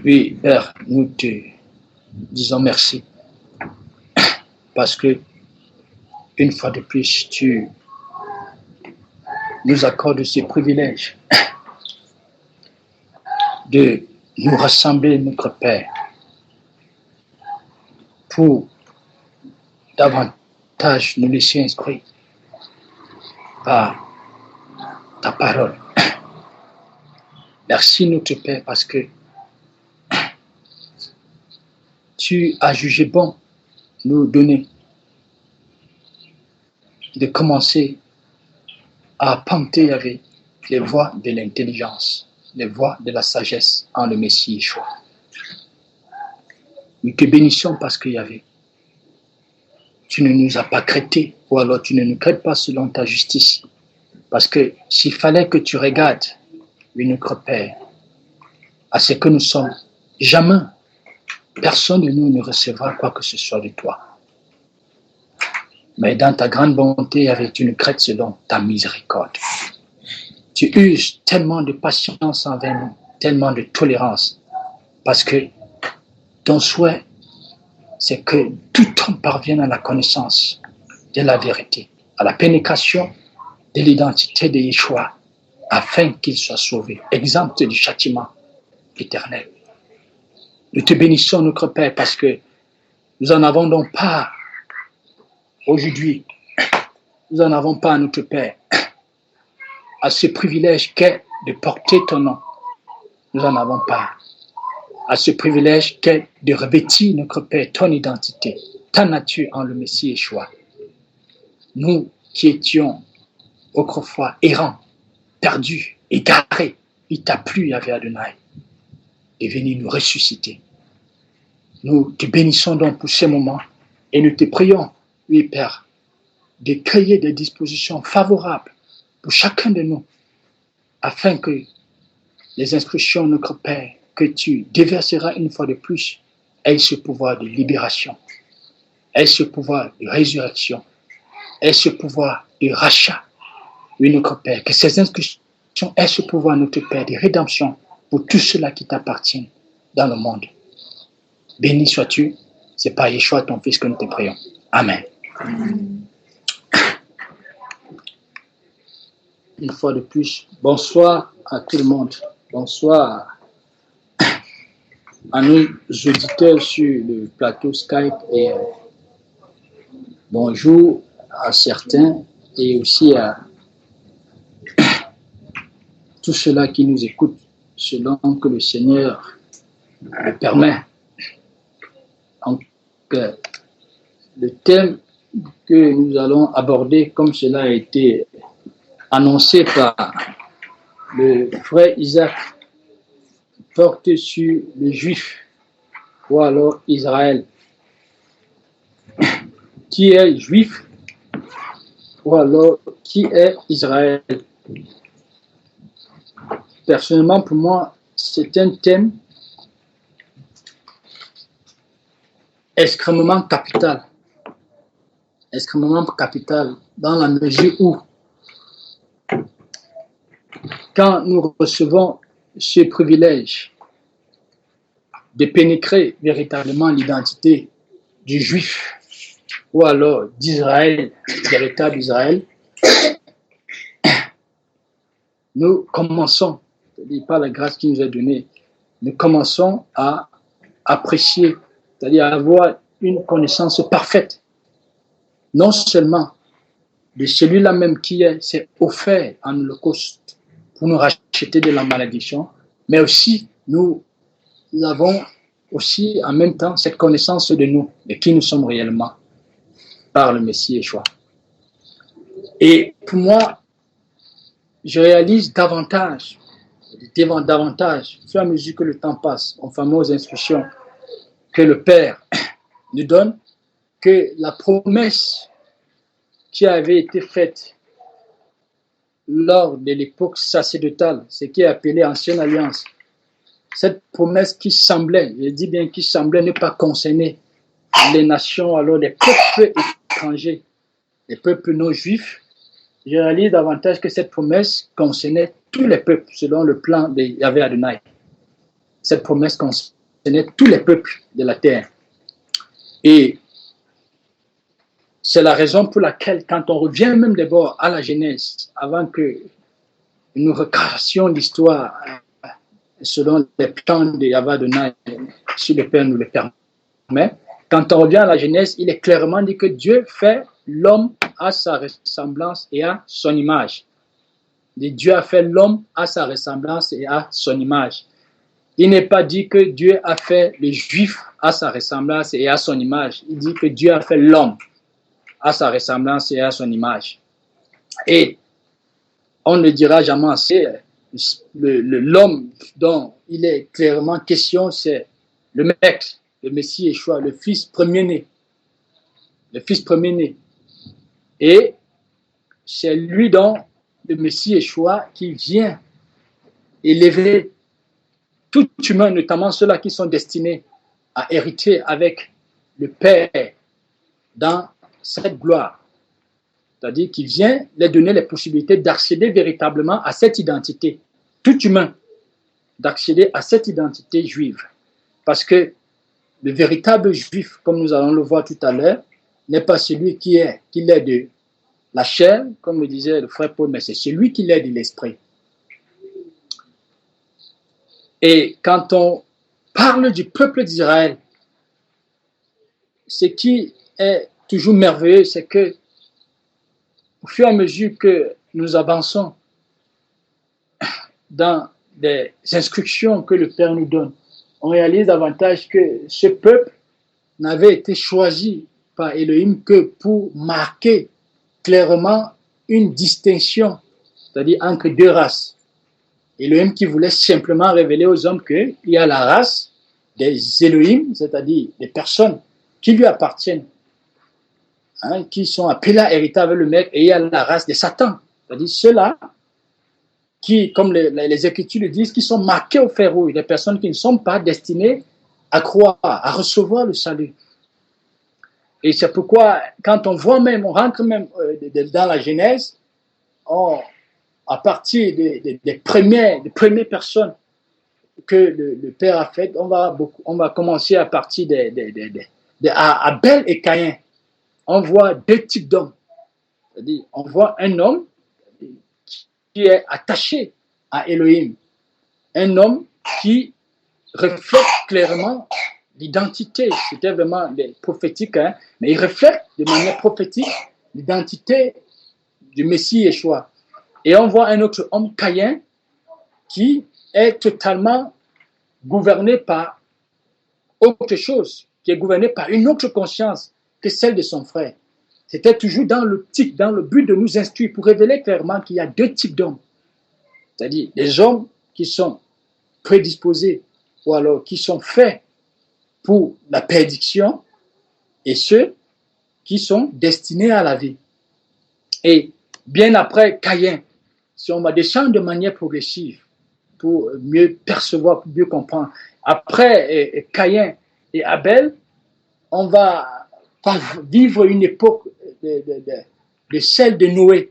Oui, Père, nous te disons merci parce que une fois de plus, tu nous accordes ce privilège de nous rassembler, notre Père, pour davantage nous laisser instruire par ta parole. Merci, notre Père, parce que tu as jugé bon nous donner de commencer à apprendre avec les voies de l'intelligence, les voies de la sagesse en le Messie Yeshua. Nous te bénissons parce que Yahvé, tu ne nous as pas crêtés, ou alors tu ne nous crêtes pas selon ta justice. Parce que s'il fallait que tu regardes, oui, notre Père, à ce que nous sommes, jamais personne de nous ne recevra quoi que ce soit de toi. Mais dans ta grande bonté, avec une crête selon ta miséricorde. Tu uses tellement de patience envers nous, tellement de tolérance, parce que ton souhait, c'est que tout homme parvienne à la connaissance de la vérité, à la pénétration de l'identité de Yeshua, afin qu'il soit sauvé, exempt du châtiment éternel. Nous te bénissons, notre Père, parce que nous en avons donc pas aujourd'hui, nous en avons pas, notre Père, à ce privilège qu'est de porter ton nom. Nous en avons pas à ce privilège qu'est de revêtir, notre Père, ton identité, ta nature en le Messie Yeshua. Nous qui étions autrefois errants, perdus, égarés, il t'a plu, Yahvé Adonai, de venir nous ressusciter. Nous te bénissons donc pour ces moments et nous te prions, oui Père, de créer des dispositions favorables pour chacun de nous, afin que les instructions, notre Père, que tu déverseras une fois de plus, aient ce pouvoir de libération, aient ce pouvoir de résurrection, aient ce pouvoir de rachat, oui notre Père, que ces instructions aient ce pouvoir, notre Père, de rédemption pour tout cela qui t'appartient dans le monde. Béni sois-tu, c'est par Yeshua ton Fils que nous te prions. Amen. Une fois de plus, bonsoir à tout le monde. Bonsoir à nos auditeurs sur le plateau Skype et bonjour à certains et aussi à tous ceux-là qui nous écoutent selon que le Seigneur le permet. Donc, le thème que nous allons aborder, comme cela a été annoncé par le frère Isaac, porte sur le Juif ou alors Israël. Qui est Juif ou alors qui est Israël? Personnellement, pour moi, c'est un thème extrêmement capital dans la mesure où quand nous recevons ce privilège de pénétrer véritablement l'identité du Juif ou alors d'Israël, véritable Israël, nous commençons, c'est-à-dire par la grâce qui nous est donnée, nous commençons à apprécier, c'est-à-dire à avoir une connaissance parfaite, non seulement de celui-là même qui s'est offert en holocauste pour nous racheter de la malédiction, mais aussi nous avons aussi en même temps cette connaissance de nous, de qui nous sommes réellement par le Messie Yeshua. Et pour moi, je réalise davantage, au fur et à mesure que le temps passe, aux fameuses instructions que le Père nous donne, que la promesse qui avait été faite lors de l'époque sacerdotale, ce qui est appelé Ancienne Alliance, cette promesse qui semblait, je dis bien qui semblait ne pas concerner les nations, alors les peuples étrangers, les peuples non juifs, je réalise davantage que cette promesse concernait tous les peuples selon le plan de Yahvé Adonai. Cette promesse concernait concernait tous les peuples de la terre. Et c'est la raison pour laquelle, quand on revient même d'abord à la Genèse, avant que nous recassions l'histoire selon les plans de Yahweh Adonai, si le Père nous le permet, quand on revient à la Genèse, il est clairement dit que Dieu fait l'homme à sa ressemblance et à son image. Dieu a fait l'homme à sa ressemblance et à son image. Il n'est pas dit que Dieu a fait les Juifs à sa ressemblance et à son image. Il dit que Dieu a fait l'homme à sa ressemblance et à son image. Et on ne dira jamais assez, l'homme dont il est clairement question, c'est le Maître, le Messie Yeshua, le Fils premier-né. Le Fils premier-né. Et c'est lui dont le Messie Yeshua qui vient élever tout humain, notamment ceux-là qui sont destinés à hériter avec le Père dans cette gloire. C'est-à-dire qu'il vient leur donner les possibilités d'accéder véritablement à cette identité, tout humain, d'accéder à cette identité juive. Parce que le véritable juif, comme nous allons le voir tout à l'heure, n'est pas celui qui l'est de la chair, comme le disait le frère Paul, mais c'est celui qui l'est de l'esprit. Et quand on parle du peuple d'Israël, ce qui est toujours merveilleux, c'est que au fur et à mesure que nous avançons dans les instructions que le Père nous donne, on réalise davantage que ce peuple n'avait été choisi par Elohim que pour marquer clairement une distinction, c'est-à-dire entre deux races. Elohim qui voulait simplement révéler aux hommes qu'il y a la race des Elohim, c'est-à-dire des personnes qui lui appartiennent, qui sont appelés à hériter avec le Maître, et il y a la race des Satan, c'est-à-dire ceux-là qui, comme les Écritures le disent, qui sont marqués au fer rouge, des personnes qui ne sont pas destinées à croire, à recevoir le salut. Et c'est pourquoi, quand on voit même, on rentre même dans la Genèse, à partir des premières personnes que le Père a faites, on va commencer à partir d'Abel et Caïn. On voit deux types d'hommes. C'est-à-dire, on voit un homme qui est attaché à Elohim. Un homme qui reflète clairement l'identité. C'était vraiment prophétique, mais il reflète de manière prophétique l'identité du Messie Yeshua. Et on voit un autre homme, Caïn, qui est totalement gouverné par autre chose, qui est gouverné par une autre conscience que celle de son frère. C'était toujours dans le but de nous instruire, pour révéler clairement qu'il y a deux types d'hommes. C'est-à-dire des hommes qui sont prédisposés ou alors qui sont faits pour la perdition et ceux qui sont destinés à la vie. Et bien après Caïn, si on va descendre de manière progressive pour mieux percevoir, pour mieux comprendre, après Caïn et Abel, on va vivre une époque de celle de Noé,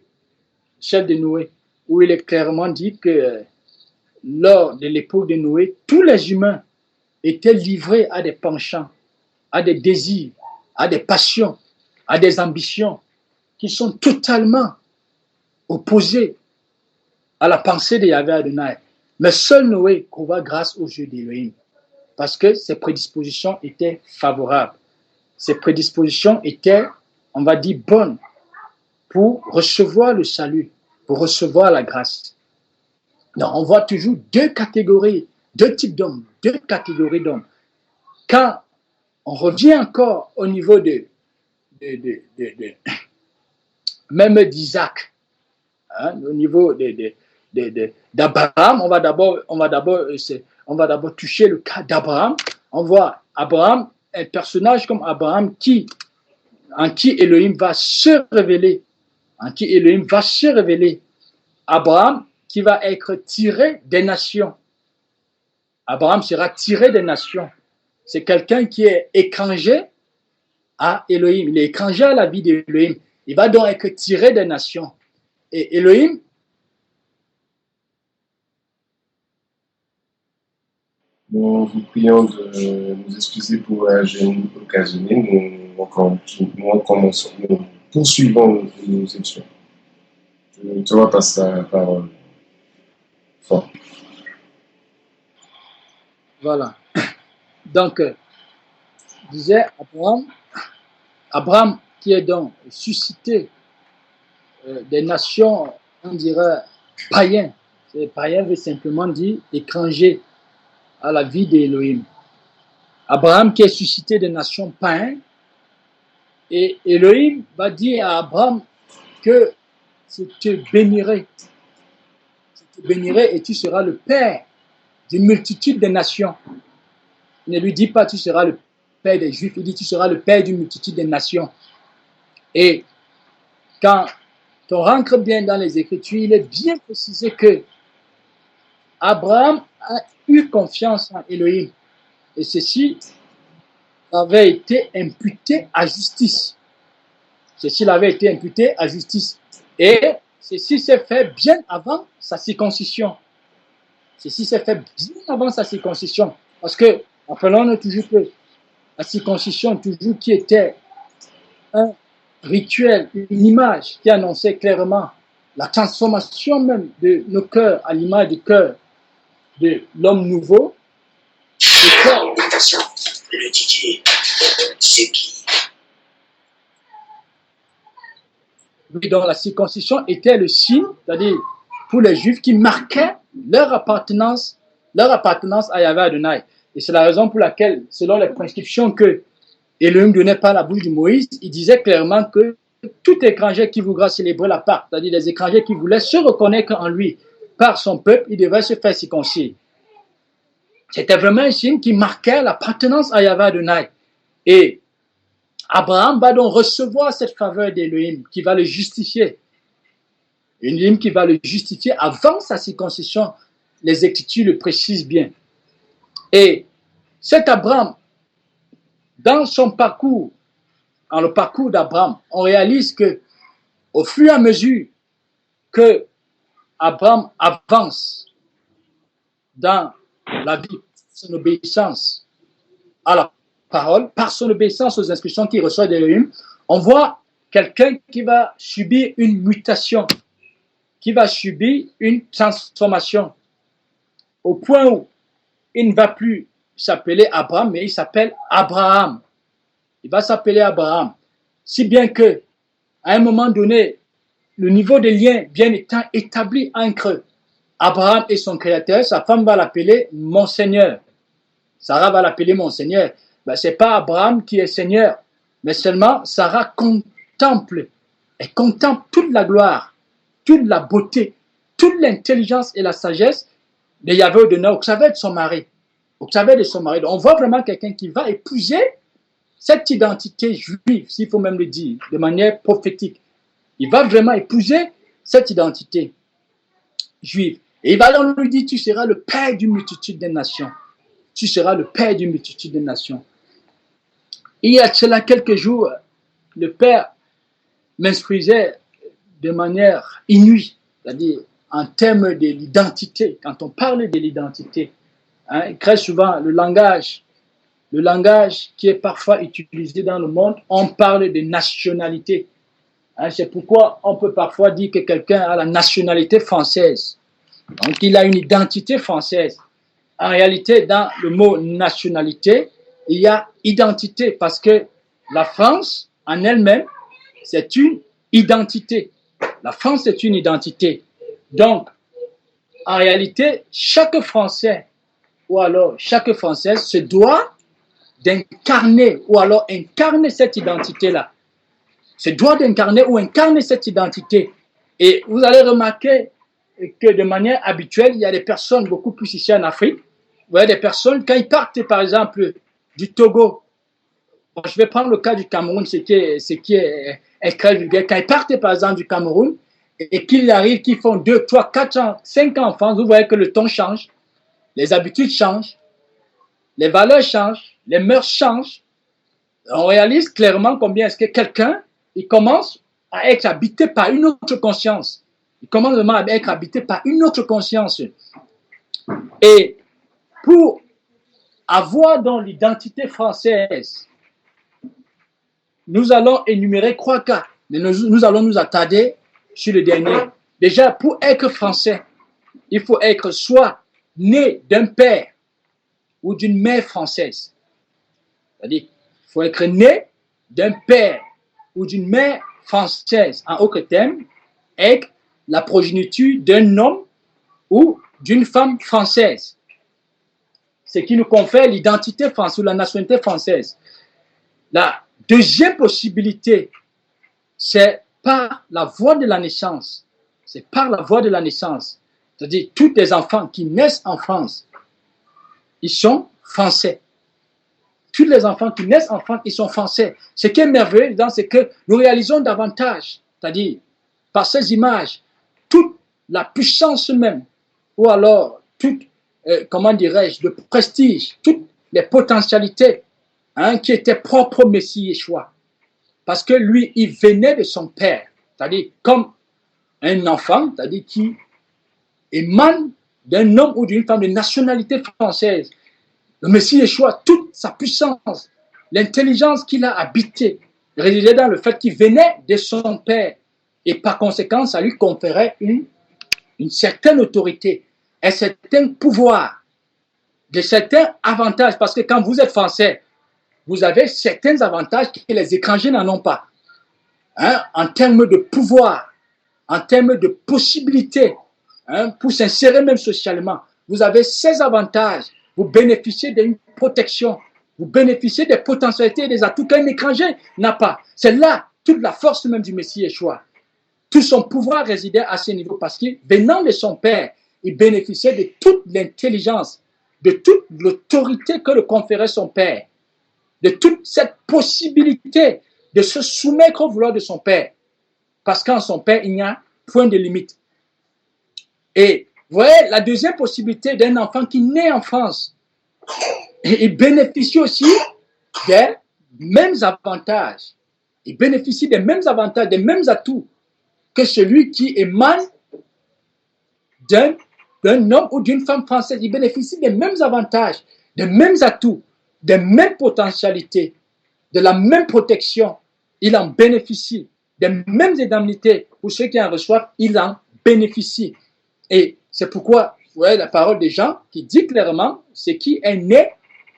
où il est clairement dit que lors de l'époque de Noé, tous les humains étaient livrés à des penchants, à des désirs, à des passions, à des ambitions qui sont totalement opposées à la pensée de Yahweh Adonai. Mais seul Noé trouva grâce aux yeux d'Élohim, parce que ses prédispositions étaient favorables. Ses prédispositions étaient, on va dire, bonnes pour recevoir le salut, pour recevoir la grâce. Donc, on voit toujours deux catégories, deux types d'hommes, deux catégories d'hommes. Quand on revient encore au niveau même d'Isaac, au niveau d'Abraham, on va d'abord toucher le cas d'Abraham. On voit Abraham, un personnage comme Abraham en qui Elohim va se révéler, Abraham qui va être tiré des nations. Abraham sera tiré des nations. C'est quelqu'un qui est étranger à Elohim. Il est étranger à la vie d'Elohim. Il va donc être tiré des nations. Et Elohim Nous vous prions de nous excuser pour la gêne occasionnée. Nous poursuivons nos études. Je te repasse la parole. Fort. Voilà. Donc, disait Abraham qui est donc suscité des nations, on dirait, païens. Païen veut simplement dire étranger à la vie d'Élohim. Abraham qui est suscité des nations païennes, et Elohim va dire à Abraham que je te bénirai. Je te bénirai et tu seras le père d'une multitude de nations. Il ne lui dit pas tu seras le père des Juifs, il dit tu seras le père d'une multitude de nations. Et quand on rentre bien dans les Écritures, il est bien précisé que Abraham a eu confiance en Elohim. Et ceci avait été imputé à justice. Ceci avait été imputé à justice. Et ceci s'est fait bien avant sa circoncision. Ceci s'est fait bien avant sa circoncision. Parce que, rappelons-nous toujours que la circoncision, toujours qui était un rituel, une image qui annonçait clairement la transformation même de nos cœurs à l'image du cœur de l'homme nouveau. Attention, le Didier, c'est qui? Oui, donc la circoncision était le signe, c'est-à-dire pour les Juifs qui marquaient leur appartenance à Yahvé Adonai. Et c'est la raison pour laquelle, selon les prescriptions que Elohim donnait par la bouche de Moïse, il disait clairement que tout étranger qui voudra célébrer la Pâque, c'est-à-dire les étrangers qui voulaient se reconnaître en lui par son peuple, il devait se faire circoncire. C'était vraiment un signe qui marquait l'appartenance à Yahvé Adonai. Et Abraham va donc recevoir cette faveur d'Elohim qui va le justifier. Une ligne qui va le justifier avant sa circoncision. Les Écritures le précisent bien. Et cet Abraham, dans son parcours, dans le parcours d'Abraham, on réalise que au fur et à mesure que Abraham avance dans la vie, son obéissance à la parole, par son obéissance aux instructions qu'il reçoit d'Elohim, on voit quelqu'un qui va subir une mutation, qui va subir une transformation, au point où il ne va plus s'appeler Abraham, mais il s'appelle Abraham. Il va s'appeler Abraham. Si bien que, à un moment donné, le niveau de lien bien étant établi entre Abraham et son créateur, sa femme va l'appeler mon Seigneur. Sarah va l'appeler mon Seigneur. Ben, ce n'est pas Abraham qui est Seigneur, mais seulement Sarah contemple. Elle contemple toute la gloire, toute la beauté, toute l'intelligence et la sagesse de Yahvé Adonai au travers de son mari. Au travers de son mari. Donc, on voit vraiment quelqu'un qui va épouser cette identité juive, s'il faut même le dire, de manière prophétique. Il va vraiment épouser cette identité juive. Et il va donc lui dire, tu seras le père d'une multitude de nations. Tu seras le père d'une multitude de nations. Il y a cela quelques jours, le père m'instruisait de manière inouïe, c'est-à-dire en termes de l'identité. Quand on parle de l'identité, hein, très souvent, le langage qui est parfois utilisé dans le monde, on parle de nationalité. Hein, c'est pourquoi on peut parfois dire que quelqu'un a la nationalité française. Donc, il a une identité française. En réalité, dans le mot nationalité, il y a identité parce que la France, en elle-même, c'est une identité. La France, c'est une identité. Donc, en réalité, chaque Français ou alors chaque Française se doit d'incarner ou alors incarner cette identité-là. Se doit d'incarner ou incarner cette identité. Et vous allez remarquer que de manière habituelle, il y a des personnes beaucoup plus ici en Afrique. Vous voyez des personnes, quand ils partent par exemple du Togo, bon, je vais prendre le cas du Cameroun, ce qui est très vulgaire. Quand ils partent par exemple du Cameroun et qu'ils arrivent, qu'ils font 2, 3, 4 ans, 5 enfants, vous voyez que le ton change, les habitudes changent, les valeurs changent, les mœurs changent. On réalise clairement combien est-ce que quelqu'un, il commence à être habité par une autre conscience. Il commence vraiment à être habité par une autre conscience. Et pour avoir dans l'identité française, nous allons énumérer 3 cas, mais nous allons nous attarder sur le dernier. Déjà, pour être français, il faut être soit né d'un père ou d'une mère française. C'est-à-dire, il faut être né d'un père ou d'une mère française. En aucun terme, être la progéniture d'un homme ou d'une femme française. Ce qui nous confère l'identité française ou la nationalité française. La deuxième possibilité, c'est par la voie de la naissance. C'est par la voie de la naissance. C'est-à-dire, tous les enfants qui naissent en France, ils sont français. Tous les enfants qui naissent en France, ils sont français. Ce qui est merveilleux, c'est que nous réalisons davantage, c'est-à-dire, par ces images, toute la puissance même, ou alors toute, comment dirais-je, le prestige, toutes les potentialités qui étaient propres au Messie Yeshua. Parce que lui, il venait de son père, c'est-à-dire comme un enfant, c'est-à-dire qui émane d'un homme ou d'une femme de nationalité française. Le Messie Yeshua, toute sa puissance, l'intelligence qu'il a habité, résidait dans le fait qu'il venait de son père. Et par conséquent, ça lui conférait une certaine autorité, un certain pouvoir, de certains avantages. Parce que quand vous êtes français, vous avez certains avantages que les étrangers n'en ont pas. En termes de pouvoir, en termes de possibilités, pour s'insérer même socialement. Vous avez ces avantages. Vous bénéficiez d'une protection. Vous bénéficiez des potentialités et des atouts qu'un étranger n'a pas. C'est là toute la force même du Messie Yeshua. Tout son pouvoir résidait à ce niveau parce que, venant de son père, il bénéficiait de toute l'intelligence, de toute l'autorité que le conférait son père, de toute cette possibilité de se soumettre au vouloir de son père. Parce qu'en son père, il n'y a point de limite. Et vous voyez, la deuxième possibilité d'un enfant qui naît en France, il bénéficie aussi des mêmes avantages. Il bénéficie des mêmes avantages, des mêmes atouts que celui qui émane d'un homme ou d'une femme française. Il bénéficie des mêmes avantages, des mêmes atouts, des mêmes potentialités, de la même protection. Il en bénéficie. Des mêmes indemnités pour ceux qui en reçoivent, il en bénéficie. Et c'est pourquoi, vous voyez, la parole des gens qui dit clairement ce qui est né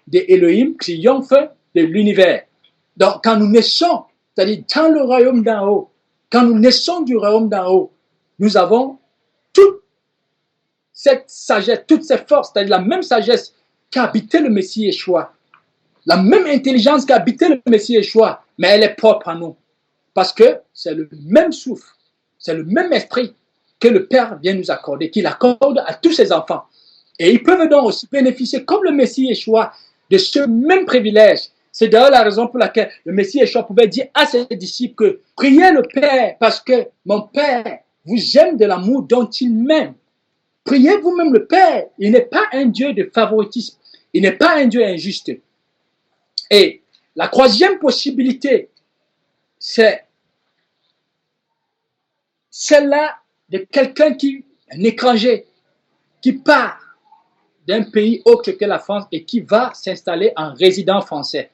d'Élohim triomphe de l'univers. Donc, quand nous naissons, c'est-à-dire dans le royaume d'en haut, quand nous naissons du royaume d'en haut, nous avons toute cette sagesse, toutes ces forces, c'est-à-dire la même sagesse qui habitait le Messie Yeshua, la même intelligence qui habitait le Messie Yeshua, mais elle est propre à nous. Parce que c'est le même souffle, c'est le même esprit que le Père vient nous accorder, qu'il accorde à tous ses enfants. Et ils peuvent donc aussi bénéficier, comme le Messie Yeshua, de ce même privilège. C'est d'ailleurs la raison pour laquelle le Messie Yeshua pouvait dire à ses disciples que priez le Père parce que mon Père vous aime de l'amour dont il m'aime. Priez vous-même le Père. Il n'est pas un Dieu de favoritisme. Il n'est pas un Dieu injuste. Et la troisième possibilité, c'est celle-là de quelqu'un un étranger, qui part d'un pays autre que la France et qui va s'installer en résident français.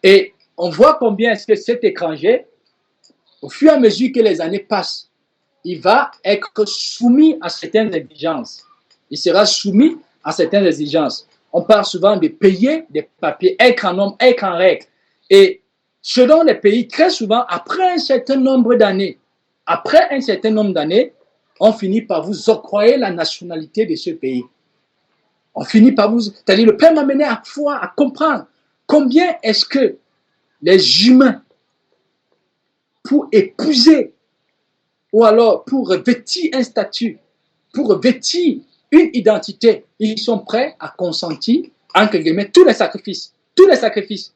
Et on voit combien est-ce que cet étranger, au fur et à mesure que les années passent, il va être soumis à certaines exigences. Il sera soumis à certaines exigences. On parle souvent de payer des papiers, être en homme, être en règle. Et selon les pays, très souvent, après un certain nombre d'années, on finit par vous octroyer la nationalité de ce pays. On finit par vous... C'est-à-dire, le Père m'a mené à foi, à comprendre combien est-ce que les humains, pour épouser, ou alors pour revêtir un statut, pour revêtir une identité, ils sont prêts à consentir, entre guillemets, tous les sacrifices. Tous les sacrifices.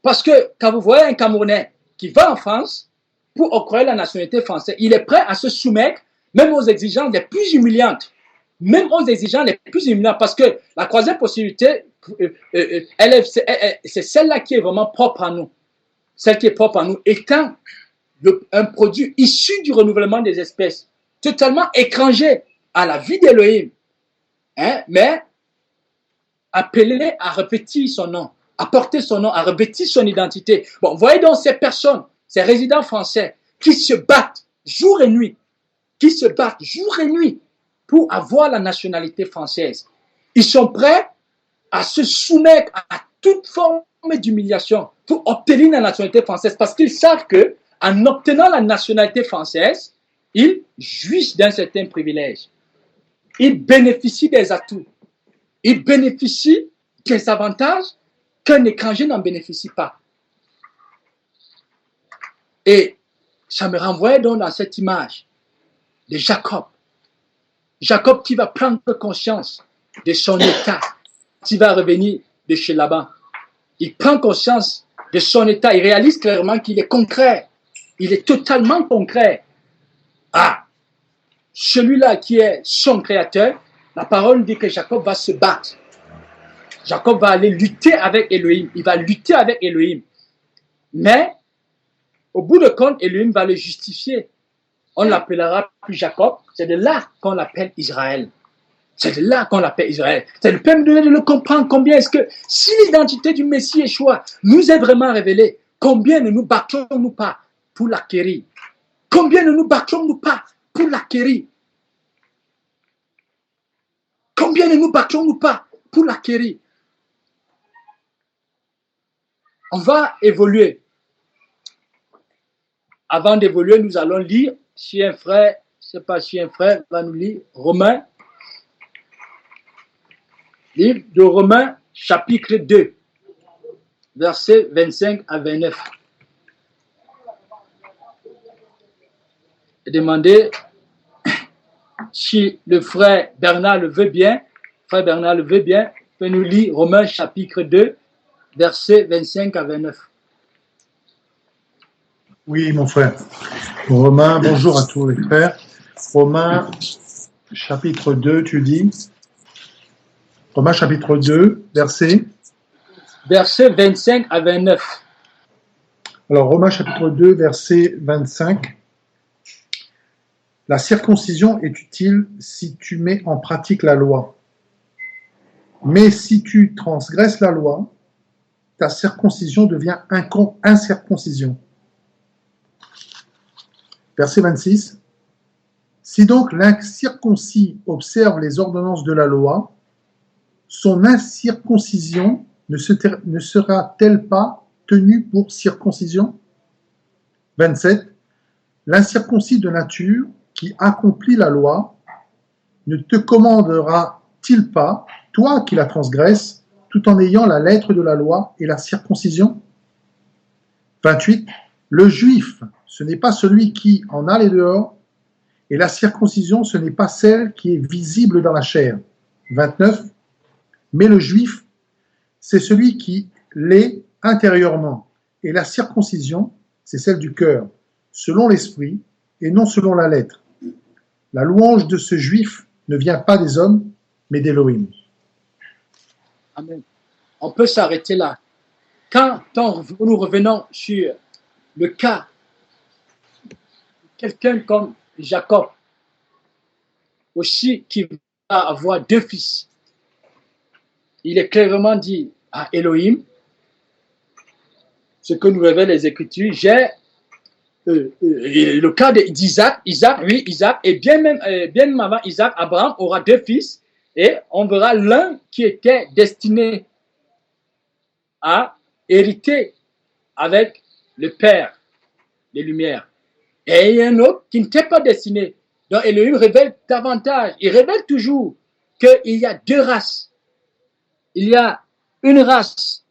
Parce que quand vous voyez un Camerounais qui va en France pour octroyer la nationalité française, il est prêt à se soumettre même aux exigences les plus humiliantes. Même aux exigences les plus humiliantes. Parce que la troisième possibilité, c'est celle-là qui est vraiment propre à nous. Celle qui est propre à nous, étant un produit issu du renouvellement des espèces, totalement étranger à la vie d'Élohim. Mais appelé à revêtir son nom, à porter son nom, à revêtir son identité. Bon, voyez donc ces personnes, ces résidents français qui se battent jour et nuit, pour avoir la nationalité française. Ils sont prêts à se soumettre à toute forme d'humiliation pour obtenir la nationalité française parce qu'ils savent que en obtenant la nationalité française, ils jouissent d'un certain privilège. Ils bénéficient des atouts. Ils bénéficient des avantages qu'un étranger n'en bénéficie pas. Et ça me renvoyait donc dans cette image de Jacob. Jacob qui va prendre conscience de son état, qui va revenir de chez Laban. Il prend conscience de son état, il réalise clairement qu'il est concret. Il est totalement concret. Ah, celui-là qui est son créateur, la parole dit que Jacob va se battre. Jacob va aller lutter avec Elohim. Il va lutter avec Elohim. Mais, au bout de compte, Elohim va le justifier. On ne l'appellera plus Jacob. C'est de là qu'on l'appelle Israël. C'est de là qu'on l'appelle Israël. C'est le peuple de le comprendre combien est-ce que, si l'identité du Messie Yeshua nous est vraiment révélée, combien ne nous battons-nous pas pour l'acquérir? Combien ne nous battons-nous pas pour l'acquérir? Combien ne nous battons-nous pas pour l'acquérir? On va évoluer. Avant d'évoluer, nous allons lire, si un frère, je ne sais pas si un frère va nous lire, Romains, livre de Romains, chapitre 2, versets 25 à 29. Et demander si le frère Bernard le veut bien, peut nous lire Romains, chapitre 2, versets 25 à 29. Oui, mon frère. Romains, bonjour à tous les frères. Romains, chapitre 2, tu dis. Romains, chapitre 2, versets 25 à 29. Alors, Romains, chapitre 2, verset 25. La circoncision est utile si tu mets en pratique la loi. Mais si tu transgresses la loi, ta circoncision devient incirconcision. Verset 26. Si donc l'incirconcis observe les ordonnances de la loi, son incirconcision ne sera-t-elle pas tenue pour circoncision? 27. L'incirconcis de nature qui accomplit la loi ne te commandera-t-il pas, toi qui la transgresses, tout en ayant la lettre de la loi et la circoncision? 28. Le juif, ce n'est pas celui qui en a les dehors, et la circoncision, ce n'est pas celle qui est visible dans la chair. 29. Mais le juif, c'est celui qui l'est intérieurement, et la circoncision, c'est celle du cœur, selon l'esprit, et non selon la lettre. La louange de ce juif ne vient pas des hommes, mais d'Élohim. Amen. On peut s'arrêter là. Quand nous revenons sur le cas de quelqu'un comme Jacob, aussi qui va avoir 2 fils, il est clairement dit à Elohim, ce que nous révèlent les Écritures, j'ai le cas d'Isaac, Isaac, et bien même avant Isaac, Abraham aura 2 fils, et on verra l'un qui était destiné à hériter avec le Père des Lumières. Et il y a un autre qui n'était pas destiné. Donc Elohim révèle davantage. Il révèle toujours qu'il y a 2 races. Il y a une race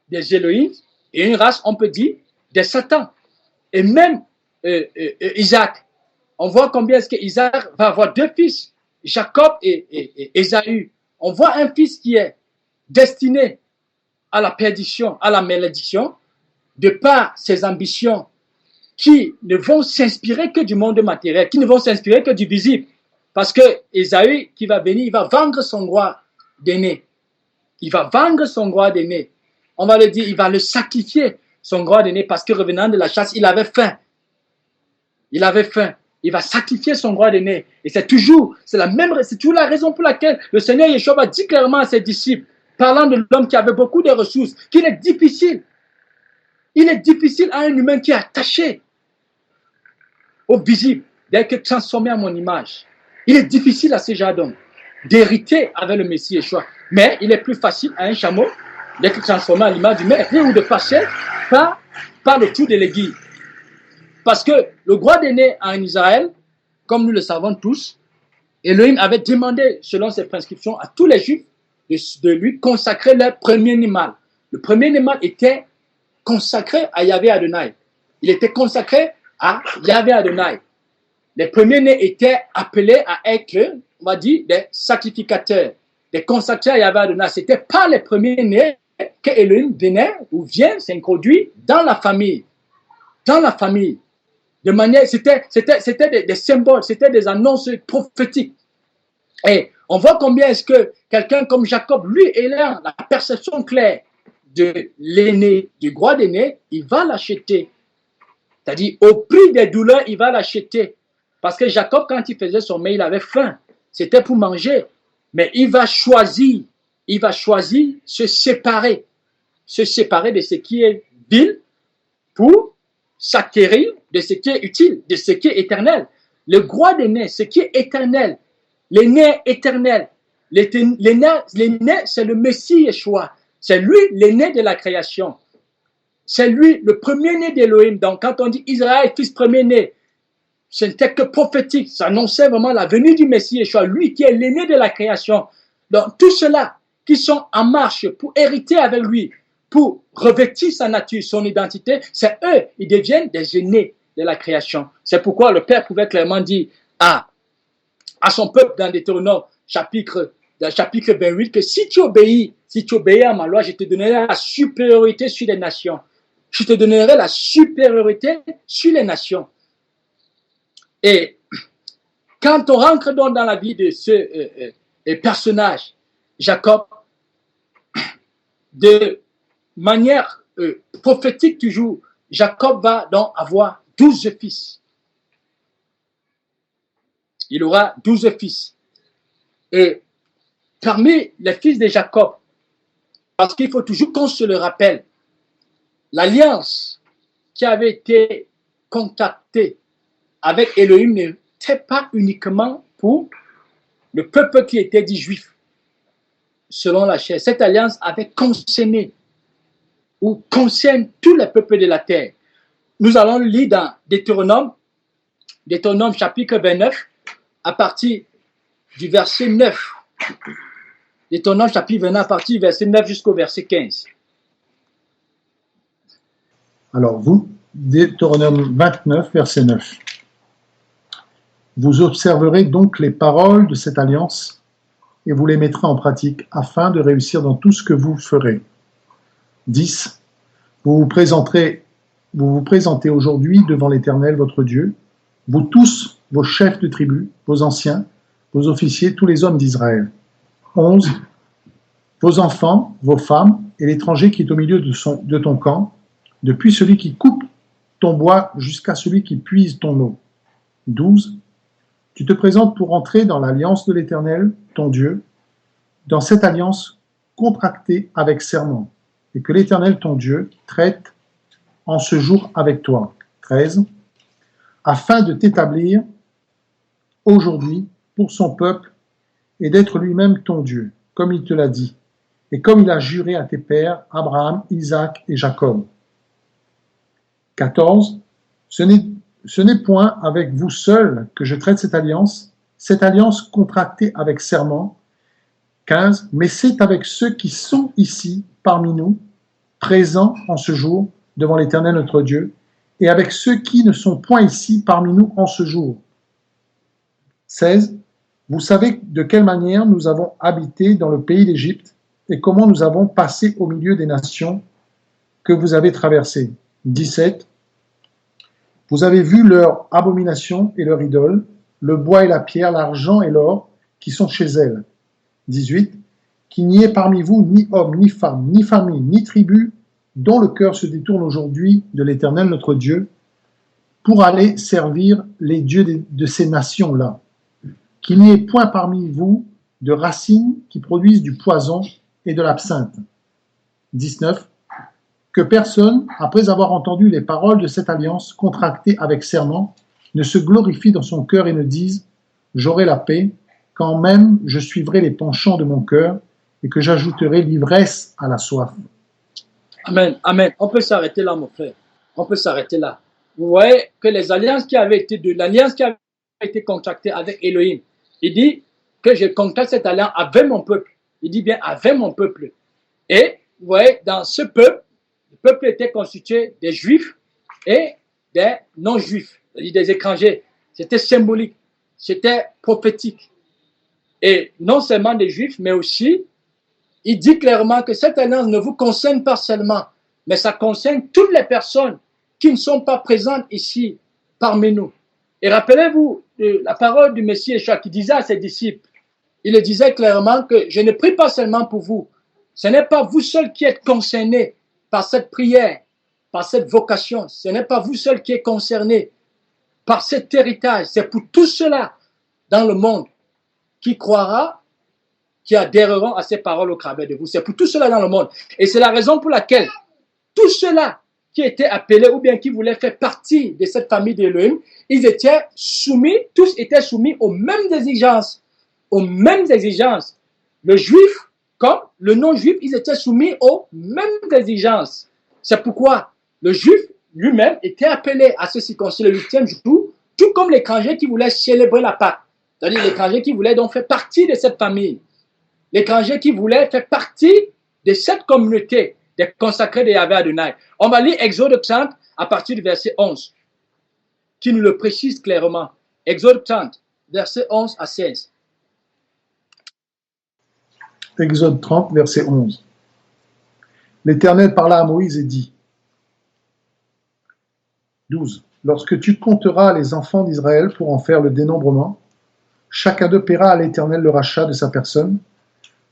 des Elohim et une race, on peut dire, des Satan. Et même Isaac, on voit combien est-ce que Isaac va avoir 2 fils, Jacob et Ésaü. On voit un fils qui est destiné à la perdition, à la malédiction, de par ses ambitions qui ne vont s'inspirer que du monde matériel, qui ne vont s'inspirer que du visible. Parce que Ésaü, qui va venir, il va vendre son droit d'aîné. Il va vendre son droit d'aîné. On va le dire, il va le sacrifier, son droit d'aîné, parce que revenant de la chasse, il avait faim. Il avait faim. Il va sacrifier son droit d'aîné. Et c'est toujours la raison pour laquelle le Seigneur Yeshua va dire clairement à ses disciples, parlant de l'homme qui avait beaucoup de ressources, qu'il est difficile. Il est difficile à un humain qui est attaché au visible, d'être transformé à mon image. Il est difficile à ce genre d'homme d'hériter avec le Messie Yeshua. Mais il est plus facile à un chameau d'être transformé à l'image du maître ou de passer par le trou de l'aiguille. Parce que le roi est né en Israël, comme nous le savons tous, Elohim avait demandé, selon ses prescriptions, à tous les Juifs de lui consacrer leur premier animal. Le premier animal était consacré à Yahvé Adonai. Il était consacré à Yahvé Adonai. Les premiers-nés étaient appelés à être, on va dire, des sacrificateurs, des consacrés à Yahvé Adonai. Ce n'était pas les premiers-nés que Elohim venait ou vient s'introduire dans la famille. Dans la famille. De manière, c'était des symboles, c'était des annonces prophétiques. Et on voit combien est-ce que quelqu'un comme Jacob, lui, ayant la perception claire de l'aîné, du roi d'aîné, il va l'acheter. C'est-à-dire, au prix des douleurs, il va l'acheter. Parce que Jacob, quand il faisait son mail, il avait faim. C'était pour manger. Mais il va choisir se séparer de ce qui est vil pour s'acquérir de ce qui est utile, de ce qui est éternel. Le roi des nés, ce qui est éternel, l'aîné éternel, l'aîné, c'est le Messie Yeshua. C'est lui l'aîné de la création. C'est lui le premier-né d'Elohim. Donc, quand on dit Israël, fils premier-né, ce n'était que prophétique. Ça annonçait vraiment la venue du Messie Yeshua, lui qui est l'aîné de la création. Donc, tous ceux-là qui sont en marche pour hériter avec lui, pour revêtir sa nature, son identité, c'est eux, ils deviennent des aînés de la création. C'est pourquoi le Père pouvait clairement dire à son peuple dans Deutéronome chapitre 28 que si tu obéis à ma loi, je te donnerai la supériorité sur les nations. Je te donnerai la supériorité sur les nations. Et quand on rentre donc dans la vie de ce personnage, Jacob, de manière prophétique toujours, Jacob va donc avoir 12 fils. Il aura 12 fils. Et parmi les fils de Jacob, parce qu'il faut toujours qu'on se le rappelle, l'alliance qui avait été contactée avec Elohim n'était pas uniquement pour le peuple qui était dit juif, selon la chair. Cette alliance avait concerné ou concerne tous les peuples de la terre. Nous allons lire dans Deutéronome chapitre 29, à partir du verset 9. Deutéronome chapitre 29, à partir du verset 9 jusqu'au verset 15. Alors, vous, Deutéronome 29, verset 9. Vous observerez donc les paroles de cette alliance et vous les mettrez en pratique afin de réussir dans tout ce que vous ferez. 10. Vous vous présentez aujourd'hui devant l'Éternel, votre Dieu, vous tous, vos chefs de tribu, vos anciens, vos officiers, tous les hommes d'Israël. 11. Vos enfants, vos femmes et l'étranger qui est au milieu de ton camp, depuis celui qui coupe ton bois jusqu'à celui qui puise ton eau. 12. Tu te présentes pour entrer dans l'alliance de l'Éternel, ton Dieu, dans cette alliance contractée avec serment, et que l'Éternel, ton Dieu, traite en ce jour avec toi. 13. Afin de t'établir aujourd'hui pour son peuple et d'être lui-même ton Dieu, comme il te l'a dit, et comme il a juré à tes pères, Abraham, Isaac et Jacob. 14. Ce n'est point avec vous seuls que je traite cette alliance contractée avec serment. 15. Mais c'est avec ceux qui sont ici parmi nous, présents en ce jour devant l'Éternel notre Dieu, et avec ceux qui ne sont point ici parmi nous en ce jour. 16. Vous savez de quelle manière nous avons habité dans le pays d'Égypte et comment nous avons passé au milieu des nations que vous avez traversées. 17. Vous avez vu leur abomination et leur idole, le bois et la pierre, l'argent et l'or qui sont chez elles. 18. Qu'il n'y ait parmi vous ni homme, ni femme, ni famille, ni tribu, dont le cœur se détourne aujourd'hui de l'Éternel notre Dieu, pour aller servir les dieux de ces nations-là. Qu'il n'y ait point parmi vous de racines qui produisent du poison, et de l'absinthe. 19. Que personne, après avoir entendu les paroles de cette alliance contractée avec serment, ne se glorifie dans son cœur et ne dise « J'aurai la paix, quand même je suivrai les penchants de mon cœur et que j'ajouterai l'ivresse à la soif. » Amen, amen. On peut s'arrêter là, mon frère. On peut s'arrêter là. Vous voyez que l'alliance qui avait été contractée avec Elohim, il dit que je contracte cette alliance avec mon peuple. Il dit bien avec mon peuple. Et vous voyez, dans ce peuple, le peuple était constitué des juifs et des non-juifs, c'est-à-dire des étrangers. C'était symbolique, c'était prophétique. Et non seulement des juifs, mais aussi, il dit clairement que cette alliance ne vous concerne pas seulement, mais ça concerne toutes les personnes qui ne sont pas présentes ici parmi nous. Et rappelez-vous la parole du Messie Yeshua qui disait à ses disciples, il le disait clairement que je ne prie pas seulement pour vous. Ce n'est pas vous seuls qui êtes concernés par cette prière, par cette vocation. Ce n'est pas vous seuls qui êtes concernés par cet héritage. C'est pour tous ceux-là dans le monde qui croira, qui adhéreront à ces paroles au travers de vous. C'est pour tous ceux-là dans le monde. Et c'est la raison pour laquelle tous ceux-là qui étaient appelés ou bien qui voulaient faire partie de cette famille d'Elohim, ils étaient soumis, tous étaient soumis aux mêmes exigences. Aux mêmes exigences. Le juif comme le non-juif, ils étaient soumis aux mêmes exigences. C'est pourquoi le juif lui-même était appelé à se circoncire le 8e jour, tout comme l'étranger qui voulait célébrer la Pâque. C'est-à-dire l'étranger qui voulait donc faire partie de cette famille. L'étranger qui voulait faire partie de cette communauté des consacrés de Yahvé Adonai. On va lire Exode 30 à partir du verset 11, qui nous le précise clairement. Exode 30, verset 11 à 16. Exode 30, verset 11. L'Éternel parla à Moïse et dit, 12. Lorsque tu compteras les enfants d'Israël pour en faire le dénombrement, chacun d'eux paiera à l'Éternel le rachat de sa personne,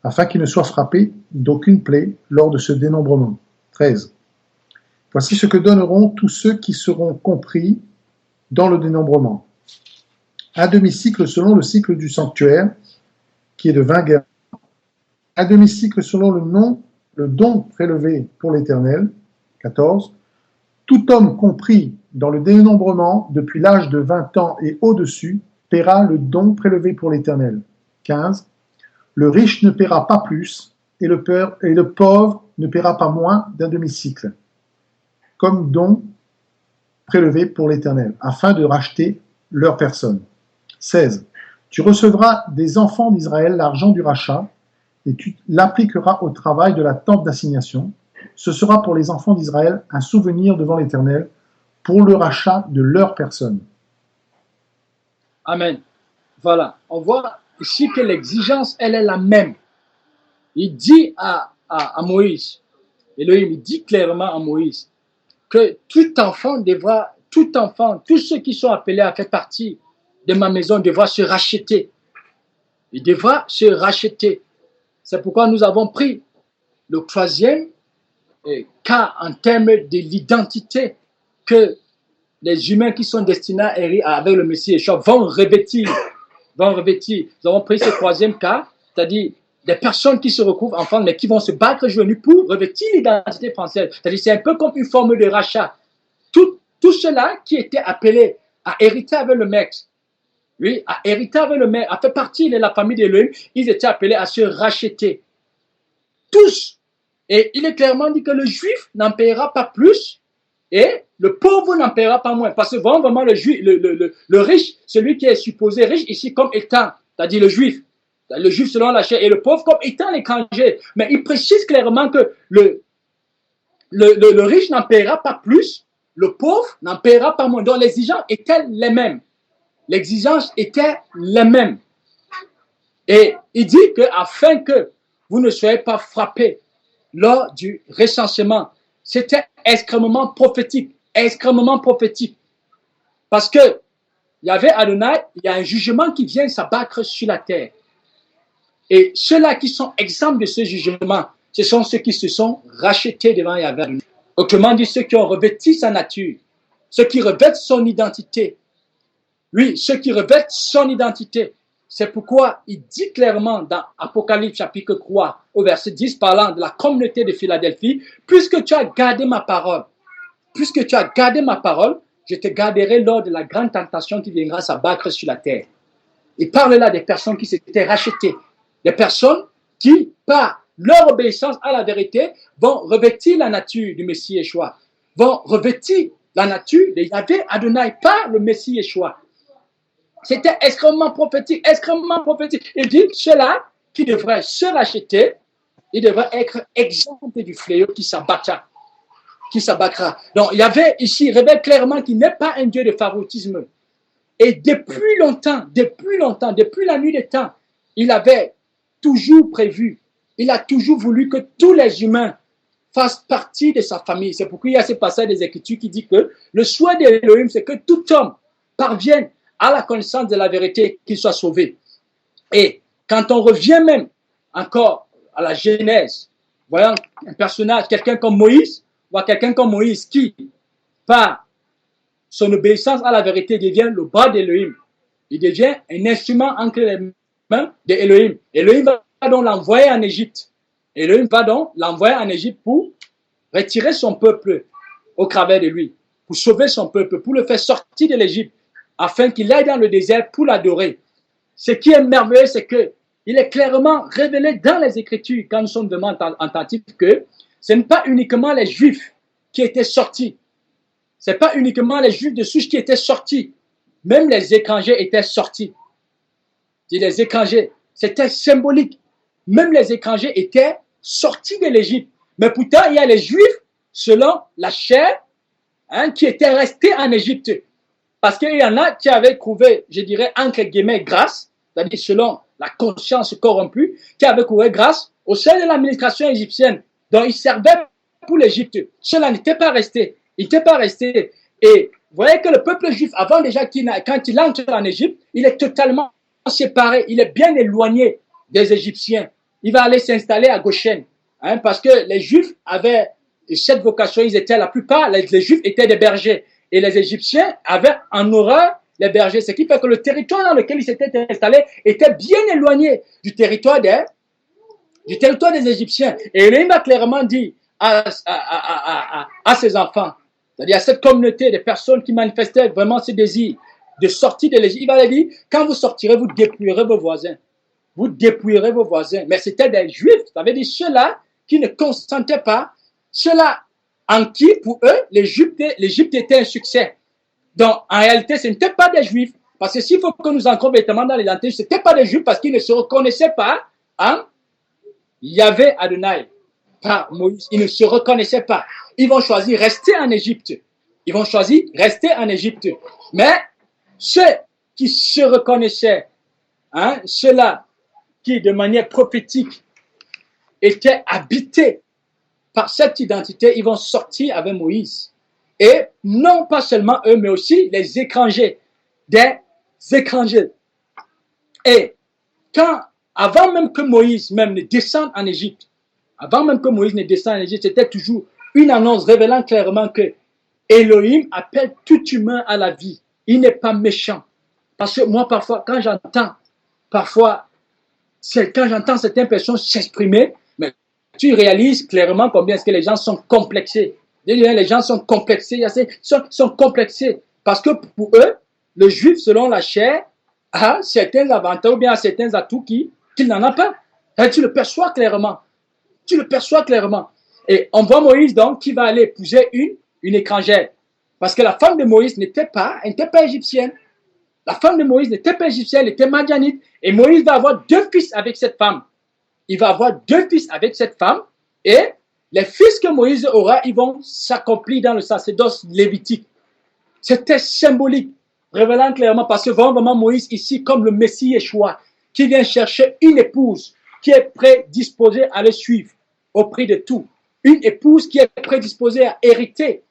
afin qu'il ne soit frappé d'aucune plaie lors de ce dénombrement. 13. Voici ce que donneront tous ceux qui seront compris dans le dénombrement. Un demi-cycle selon le cycle du sanctuaire, qui est de 20 guerres. Un demi-cycle selon le don prélevé pour l'Éternel. 14. Tout homme compris dans le dénombrement depuis l'âge de 20 ans et au-dessus paiera le don prélevé pour l'Éternel. 15. Le riche ne paiera pas plus et le pauvre ne paiera pas moins d'un demi-cycle, comme don prélevé pour l'Éternel, afin de racheter leur personne. 16. Tu recevras des enfants d'Israël l'argent du rachat et tu l'appliqueras au travail de la tente d'assignation. Ce sera pour les enfants d'Israël un souvenir devant l'Éternel pour le rachat de leur personne. Amen. Voilà, on voit ici que l'exigence, elle est la même. Il dit à Moïse, Elohim, il dit clairement à Moïse que tout enfant, tous ceux qui sont appelés à faire partie de ma maison devra se racheter. Il devra se racheter. C'est pourquoi nous avons pris le 3e cas en termes de l'identité que les humains qui sont destinés à hérir avec le Messie Yeshua vont revêtir. Nous avons pris ce 3e cas, c'est-à-dire des personnes qui se recouvrent enfants, mais qui vont se battre genoux pour revêtir l'identité française. C'est-à-dire c'est un peu comme une forme de rachat. Tout cela qui étaient appelés à hériter avec le Maître, oui, à hériter avec le Maître, à faire partie de la famille d'Elohim, ils étaient appelés à se racheter. Tous. Et il est clairement dit que le juif n'en paiera pas plus et le pauvre n'en paiera pas moins. Parce que vraiment le riche, celui qui est supposé riche ici comme étant, c'est-à-dire le juif selon la chair et le pauvre comme étant l'étranger. Mais il précise clairement que le riche n'en paiera pas plus, le pauvre n'en paiera pas moins. Donc l'exigence était les mêmes. L'exigence était les mêmes. Et il dit que afin que vous ne soyez pas frappés lors du recensement, c'était extrêmement prophétique. Parce que Yahvé Adonai, il y a un jugement qui vient s'abattre sur la terre. Et ceux-là qui sont exempts de ce jugement, ce sont ceux qui se sont rachetés devant Yahvé Adonai. Autrement dit, ceux qui ont revêtu sa nature, ceux qui revêtent son identité. Oui, ceux qui revêtent son identité. C'est pourquoi il dit clairement dans Apocalypse chapitre 3 au verset 10, parlant de la communauté de Philadelphie, puisque tu as gardé ma parole, je te garderai lors de la grande tentation qui viendra s'abattre sur la terre. Il parle là des personnes qui s'étaient rachetées, des personnes qui, par leur obéissance à la vérité, vont revêtir la nature du Messie Yeshua, vont revêtir la nature de Yahvé Adonai par le Messie Yeshua. C'était extrêmement prophétique, extrêmement prophétique. Il dit, ceux-là qui devraient se racheter, ils devraient être exemptés du fléau qui s'abattra. Donc, il y avait ici, il révèle clairement qu'il n'est pas un Dieu de favoritisme. Et depuis longtemps, depuis la nuit des temps, il avait toujours prévu, il a toujours voulu que tous les humains fassent partie de sa famille. C'est pourquoi il y a ce passage des Écritures qui dit que le souhait d'Élohim, c'est que tout homme parvienne à la connaissance de la vérité, qu'il soit sauvé. Et quand on revient même encore à la Genèse, voyons un personnage, quelqu'un comme Moïse qui, par son obéissance à la vérité, devient le bras d'Élohim. Il devient un instrument entre les mains d'Élohim. Élohim va donc l'envoyer en Égypte. Pour retirer son peuple au travers de lui, pour sauver son peuple, pour le faire sortir de l'Égypte, afin qu'il aille dans le désert pour l'adorer. Ce qui est merveilleux, c'est que il est clairement révélé dans les Écritures, quand nous sommes vraiment attentifs, que ce n'est pas uniquement les Juifs qui étaient sortis. Ce n'est pas uniquement les Juifs de souche qui étaient sortis. Même les étrangers étaient sortis. Les étrangers, c'était symbolique. Même les étrangers étaient sortis de l'Égypte. Mais pourtant, il y a les Juifs, selon la chair, qui étaient restés en Égypte. Parce qu'il y en a qui avaient trouvé, je dirais, entre guillemets, grâce, c'est-à-dire selon la conscience corrompue, qui avaient trouvé grâce au sein de l'administration égyptienne, dont ils servaient pour l'Égypte. Cela n'était pas resté. Il n'était pas resté. Et vous voyez que le peuple juif, avant déjà, quand il entre en Égypte, il est totalement séparé, il est bien éloigné des Égyptiens. Il va aller s'installer à Goshen. Parce que les Juifs avaient cette vocation, la plupart, les Juifs étaient des bergers. Et les Égyptiens avaient en horreur les bergers. Ce qui fait que le territoire dans lequel ils s'étaient installés était bien éloigné du territoire des Égyptiens. Et il a clairement dit à ses enfants, c'est-à-dire à cette communauté de personnes qui manifestaient vraiment ce désir de sortir de l'Égypte, il va leur dire, quand vous sortirez, vous dépouillerez vos voisins. Vous dépouillerez vos voisins. Mais c'était des Juifs, ça veut dire ceux-là qui ne consentaient pas, ceux-là en qui, pour eux, l'Égypte était un succès. Donc, en réalité, ce n'étaient pas des Juifs. Parce que s'il faut que nous entrons véritablement dans l'identité, ce n'étaient pas des Juifs parce qu'ils ne se reconnaissaient pas en Yahvé Adonai, par Moïse. Ils ne se reconnaissaient pas. Ils vont choisir rester en Égypte. Mais ceux qui se reconnaissaient, ceux-là qui, de manière prophétique, étaient habités par cette identité, ils vont sortir avec Moïse. Et non pas seulement eux, mais aussi les étrangers, des étrangers. Et avant même que Moïse ne descende en Égypte, c'était toujours une annonce révélant clairement que Elohim appelle tout humain à la vie. Il n'est pas méchant. Parce que moi, parfois, quand j'entends certaines personnes s'exprimer, mais tu réalises clairement combien est-ce que les gens sont complexés. Les gens sont complexés, sont complexés. Parce que pour eux, le juif, selon la chair, a certains avantages ou bien a certains atouts qu'il n'en a pas. Et tu le perçois clairement. Et on voit Moïse donc qui va aller épouser une étrangère. Parce que la femme de Moïse n'était pas égyptienne. La femme de Moïse n'était pas égyptienne, elle était madianite. Et Moïse va avoir 2 fils avec cette femme. Et les fils que Moïse aura, ils vont s'accomplir dans le sacerdoce lévitique. C'était symbolique, révélant clairement, parce que vraiment Moïse ici, comme le Messie Yeshua, qui vient chercher une épouse qui est prédisposée à le suivre au prix de tout. Une épouse qui est prédisposée à hériter,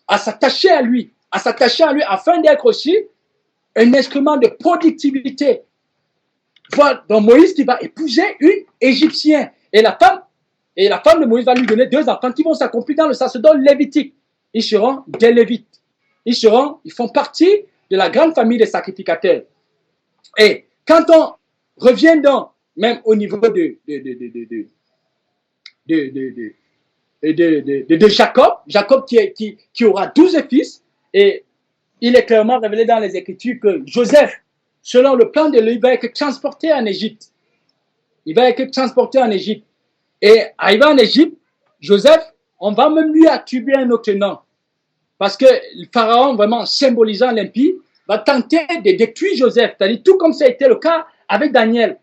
à s'attacher à lui afin d'être aussi un instrument de productivité. Voilà, donc Moïse qui va épouser une Égyptienne. Et la femme de Moïse va lui donner 2 enfants qui vont s'accomplir dans le sacerdoce lévitique. Ils seront des Lévites. Ils font partie de la grande famille des sacrificateurs. Et Quand on revient donc, même au niveau de Jacob, Jacob qui aura 12 fils, et il est clairement révélé dans les Écritures que Joseph, selon le plan de lui, va être transporté en Égypte. Il va être transporté en Égypte. Et arrivé en Égypte, Joseph, on va même lui attribuer un autre nom. Parce que le pharaon, vraiment symbolisant l'impie, va tenter de détruire Joseph. C'est-à-dire, tout comme ça a été le cas avec Daniel.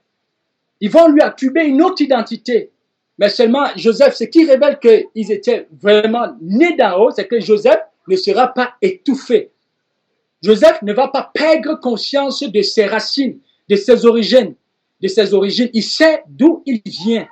Ils vont lui attribuer une autre identité. Mais seulement, Joseph, ce qui révèle qu'ils étaient vraiment nés d'en haut, c'est que Joseph ne sera pas étouffé. Joseph ne va pas perdre conscience de ses racines, de ses origines. Il sait d'où il vient.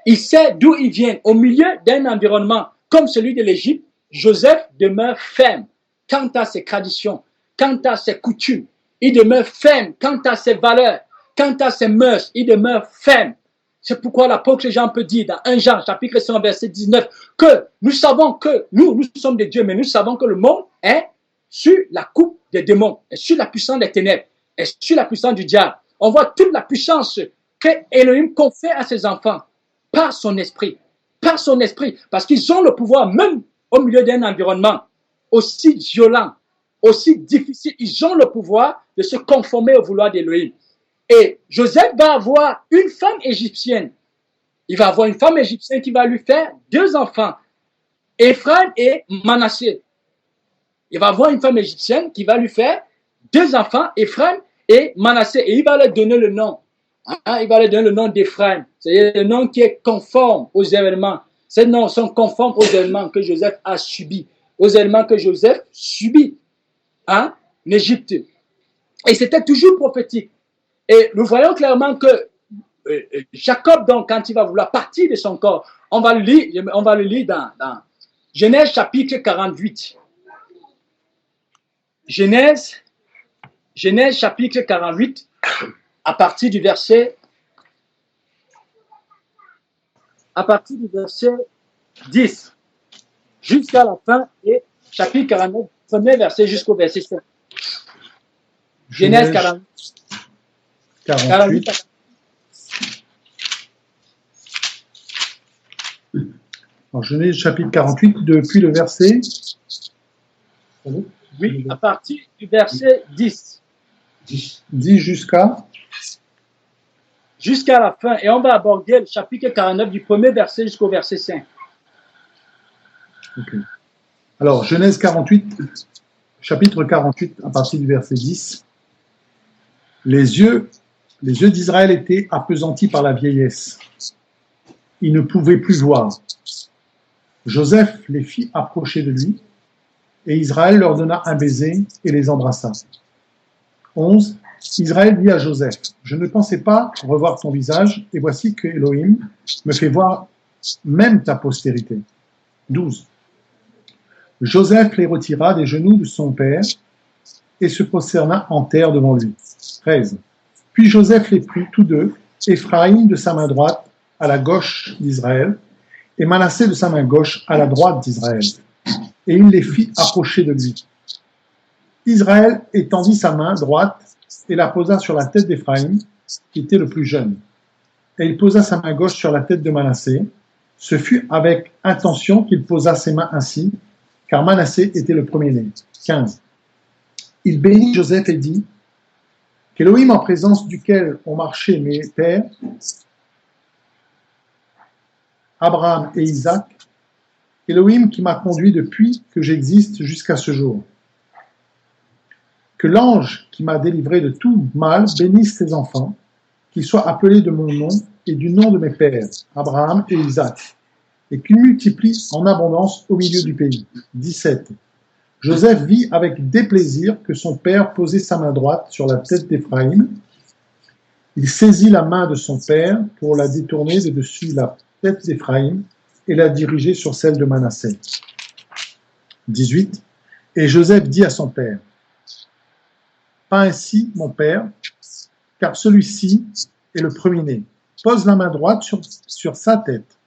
Il sait d'où il vient. Au milieu d'un environnement comme celui de l'Égypte, Joseph demeure ferme quant à ses traditions, quant à ses coutumes. Il demeure ferme quant à ses valeurs, quant à ses mœurs. Il demeure ferme. C'est pourquoi l'apôtre Jean peut dire dans 1 Jean, chapitre 1, verset 19, que nous savons que nous sommes des dieux, mais nous savons que le monde est sur la coupe des démons, est sur la puissance des ténèbres, est sur la puissance du diable. On voit toute la puissance que Elohim confère à ses enfants par son esprit, parce qu'ils ont le pouvoir, même au milieu d'un environnement aussi violent, aussi difficile, ils ont le pouvoir de se conformer au vouloir d'Elohim. Et Joseph va avoir une femme égyptienne. Il va avoir une femme égyptienne qui va lui faire 2 enfants, Ephraim et Manassé. Il va avoir une femme égyptienne qui va lui faire 2 enfants, Ephraim et Manassé. Et il va leur donner le nom. Il va leur donner le nom d'Ephraim. C'est le nom qui est conforme aux événements. Ces noms sont conformes aux événements que Joseph a subis. Aux événements que Joseph subit en Égypte. Et c'était toujours prophétique. Et nous voyons clairement que Jacob, donc, quand il va vouloir partir de son corps, on va le lire dans Genèse chapitre 48. Genèse chapitre 48, à partir du verset 10 jusqu'à la fin, et chapitre 49, premier verset jusqu'au verset 5. Genèse 48. Alors, Genèse chapitre 48, depuis le verset. Oui, à partir du verset 10. 10 jusqu'à la fin. Et on va aborder le chapitre 49 du premier verset jusqu'au verset 5. Okay. Alors, Genèse 48, chapitre 48, à partir du verset 10. Les yeux d'Israël étaient appesantis par la vieillesse. Ils ne pouvaient plus voir. Joseph les fit approcher de lui, et Israël leur donna un baiser et les embrassa. 11. Israël dit à Joseph, je ne pensais pas revoir ton visage, et voici que Elohim me fait voir même ta postérité. 12. Joseph les retira des genoux de son père et se prosterna en terre devant lui. 13. Puis Joseph les prit tous deux, Ephraïm de sa main droite à la gauche d'Israël, et Manassé de sa main gauche à la droite d'Israël. Et il les fit approcher de lui. Israël étendit sa main droite et la posa sur la tête d'Ephraïm, qui était le plus jeune. Et il posa sa main gauche sur la tête de Manassé. Ce fut avec intention qu'il posa ses mains ainsi, car Manassé était le premier-né. 15. Il bénit Joseph et dit, qu'Élohim en présence duquel ont marché mes pères, Abraham et Isaac, Elohim qui m'a conduit depuis que j'existe jusqu'à ce jour. Que l'ange qui m'a délivré de tout mal bénisse ses enfants, qu'ils soient appelés de mon nom et du nom de mes pères, Abraham et Isaac, et qu'il multiplie en abondance au milieu du pays. 17. Joseph vit avec déplaisir que son père posait sa main droite sur la tête d'Éphraïm. Il saisit la main de son père pour la détourner de dessus la tête d'Éphraïm et la diriger sur celle de Manassé. 18. Et Joseph dit à son père, pas ainsi, mon père, car celui-ci est le premier-né. Pose la main droite sur sa tête.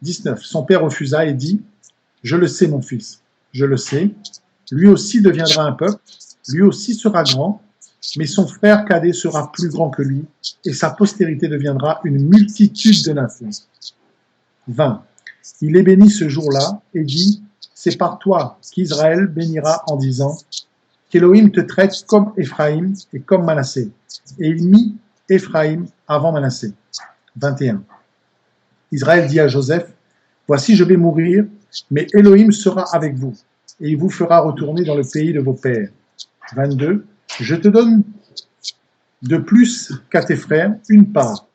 19. Son père refusa et dit, je le sais, mon fils, je le sais. Lui aussi deviendra un peuple, lui aussi sera grand, Mais son frère cadet sera plus grand que lui, et sa postérité deviendra une multitude de nations. 20. Il est béni ce jour-là et dit, c'est par toi qu'Israël bénira en disant, qu'Élohim te traite comme Éphraïm et comme Manassé. Et il mit Éphraïm avant Manassé. 21. Israël dit à Joseph, voici je vais mourir, mais Élohim sera avec vous, et il vous fera retourner dans le pays de vos pères. 22. Je te donne de plus qu'à tes frères une part,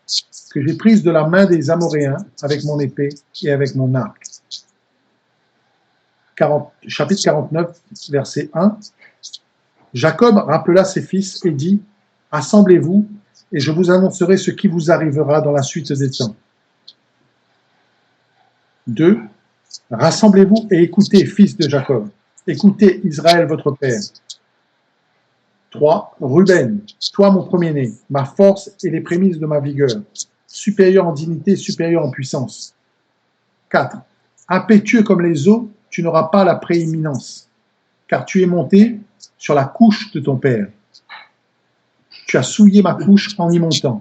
que j'ai prise de la main des Amoréens avec mon épée et avec mon arc. Chapitre 49, verset 1. Jacob rappela ses fils et dit, assemblez-vous, et je vous annoncerai ce qui vous arrivera dans la suite des temps. 2. Rassemblez-vous et écoutez, fils de Jacob. Écoutez, Israël, votre père. 3. Ruben, toi mon premier-né, ma force et les prémices de ma vigueur, supérieur en dignité, supérieur en puissance. 4. Impétueux comme les eaux, tu n'auras pas la prééminence, car tu es monté sur la couche de ton père. Tu as souillé ma couche en y montant.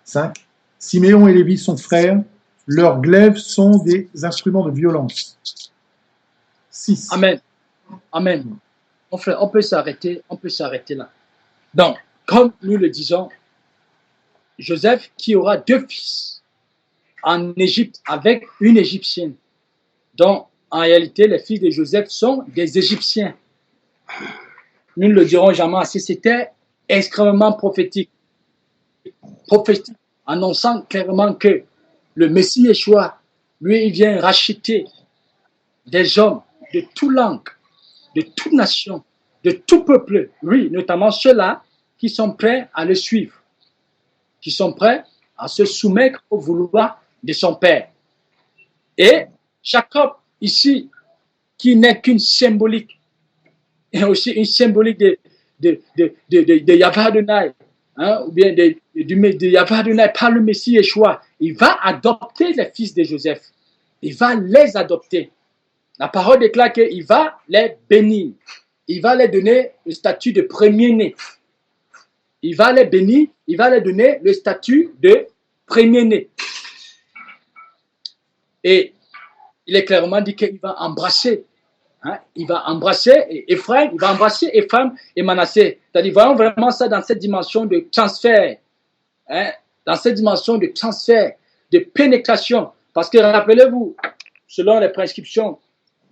5. Siméon et Lévi sont frères, leurs glaives sont des instruments de violence. 6. Amen. Amen. Mon frère, on peut s'arrêter là. Donc, comme nous le disons, Joseph qui aura 2 fils en Égypte avec une Égyptienne. Donc, en réalité, les fils de Joseph sont des Égyptiens. Nous ne le dirons jamais assez, c'était extrêmement prophétique. Prophétique, annonçant clairement que le Messie Yeshua, lui, il vient racheter des hommes de toute langue, de toute nation, de tout peuple, oui, notamment ceux-là qui sont prêts à le suivre, qui sont prêts à se soumettre au vouloir de son Père. Et Jacob, ici, qui n'est qu'une symbolique, et aussi une symbolique de Yahvé Adonai, hein, ou bien de Yahvé Adonai par le Messie Yeshua, il va adopter les fils de Joseph. Il va les adopter. La parole déclare qu'il va les bénir. Il va les donner le statut de premier-né. Il va les bénir, il va les donner le statut de premier-né. Et il est clairement dit qu'il va embrasser. Hein, il va embrasser Ephraim, il va embrasser Ephraim et Manassé. C'est-à-dire, voyons vraiment ça dans cette dimension de transfert. Hein, dans cette dimension de transfert, de pénétration. Parce que rappelez-vous, selon les prescriptions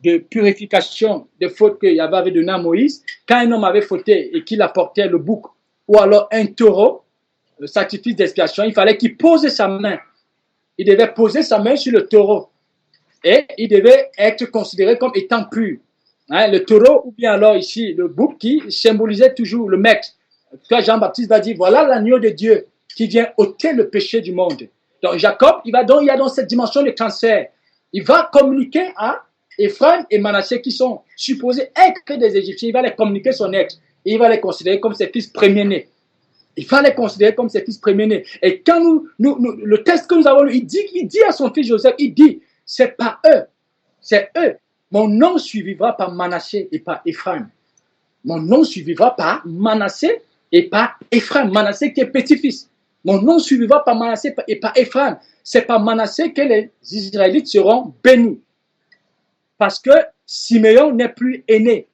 de purification des fautes que Yahvé avait donné à Moïse, quand un homme avait fauté et qu'il apportait le bouc ou alors un taureau, le sacrifice d'expiation, il fallait qu'il pose sa main. Il devait poser sa main sur le taureau et il devait être considéré comme étant pur. Hein, le taureau ou bien alors ici le bouc qui symbolisait toujours le maître. Quand Jean-Baptiste va dire, voilà l'agneau de Dieu qui vient ôter le péché du monde. Donc Jacob, il y a dans cette dimension de transfert. Il va communiquer à Ephraim et Manassé qui sont supposés être des Égyptiens. Il va les communiquer son être. Et il va les considérer comme ses fils premiers-nés. Il va les considérer comme ses fils premiers-nés. Et quand le texte que nous avons lu, il dit à son fils Joseph, il dit, c'est pas eux, c'est eux. Mon nom suivra par Manassé et par Ephraim. Mon nom suivra par Manassé et par Ephraim. Manassé qui est petit-fils. Mon nom suivra par Manassé et par Ephraim. C'est par Manassé que les Israélites seront bénis. Parce que Siméon n'est plus aîné.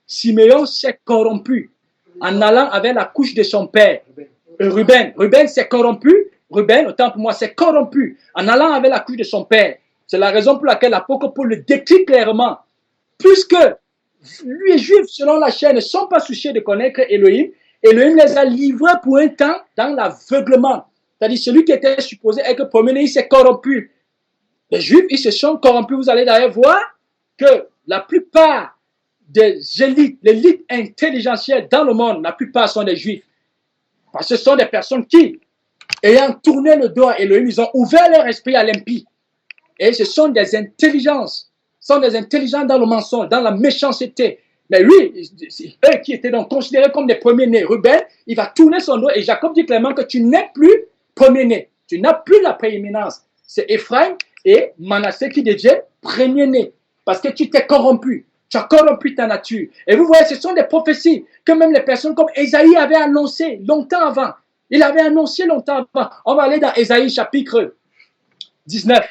Siméon s'est corrompu en allant avec la couche de son père. Ruben s'est corrompu. Ruben, autant pour moi, s'est corrompu en allant avec la couche de son père. C'est la raison pour laquelle l'apôtre Paul le décrit clairement. Puisque les Juifs, selon la chair, ne sont pas souciés de connaître Elohim, Elohim les a livrés pour un temps dans l'aveuglement. C'est-à-dire celui qui était supposé être premier-né, il s'est corrompu. Les Juifs, ils se sont corrompus. Vous allez d'ailleurs voir que la plupart des élites, l'élite intelligentielle dans le monde, la plupart sont des Juifs. Parce que ce sont des personnes qui, ayant tourné le dos à Elohim, ils ont ouvert leur esprit à l'impie. Et ce sont des intelligences. Sont des intelligents dans le mensonge, dans la méchanceté. Mais lui, eux qui étaient donc considérés comme des premiers-nés, Ruben, il va tourner son dos. Et Jacob dit clairement que tu n'es plus premier-né. Tu n'as plus la prééminence. C'est Ephraim et Manassé qui deviennent premiers-nés. Parce que tu t'es corrompu. Tu as corrompu ta nature. Et vous voyez, ce sont des prophéties que même les personnes comme Ésaïe avaient annoncées longtemps avant. Il avait annoncé longtemps avant. On va aller dans Ésaïe chapitre 19,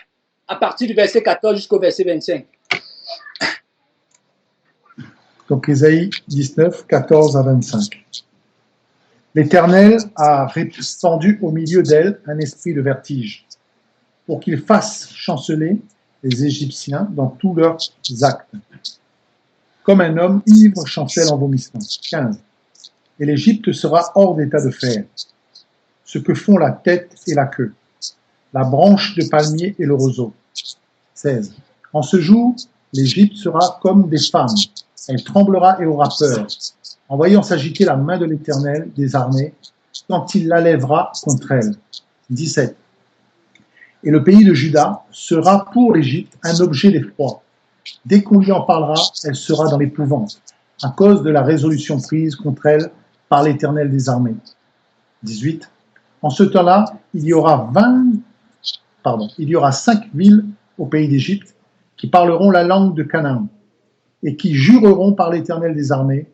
à partir du verset 14 jusqu'au verset 25. Donc Ésaïe 19, 14 à 25. L'Éternel a répandu au milieu d'elle un esprit de vertige, pour qu'il fasse chanceler les Égyptiens dans tous leurs actes. Comme un homme ivre chancelle en vomissant. 15. Et l'Égypte sera hors d'état de faire. Ce que font la tête et la queue, la branche de palmier et le roseau. 16. En ce jour, l'Égypte sera comme des femmes. Elle tremblera et aura peur, en voyant s'agiter la main de l'Éternel des armées, quand il la lèvera contre elle. 17. Et le pays de Juda sera pour l'Égypte un objet d'effroi. Dès qu'on lui en parlera, elle sera dans l'épouvante, à cause de la résolution prise contre elle par l'Éternel des armées. 18. En ce temps-là, il y aura 5 villes au pays d'Égypte qui parleront la langue de Canaan et qui jureront par l'Éternel des armées.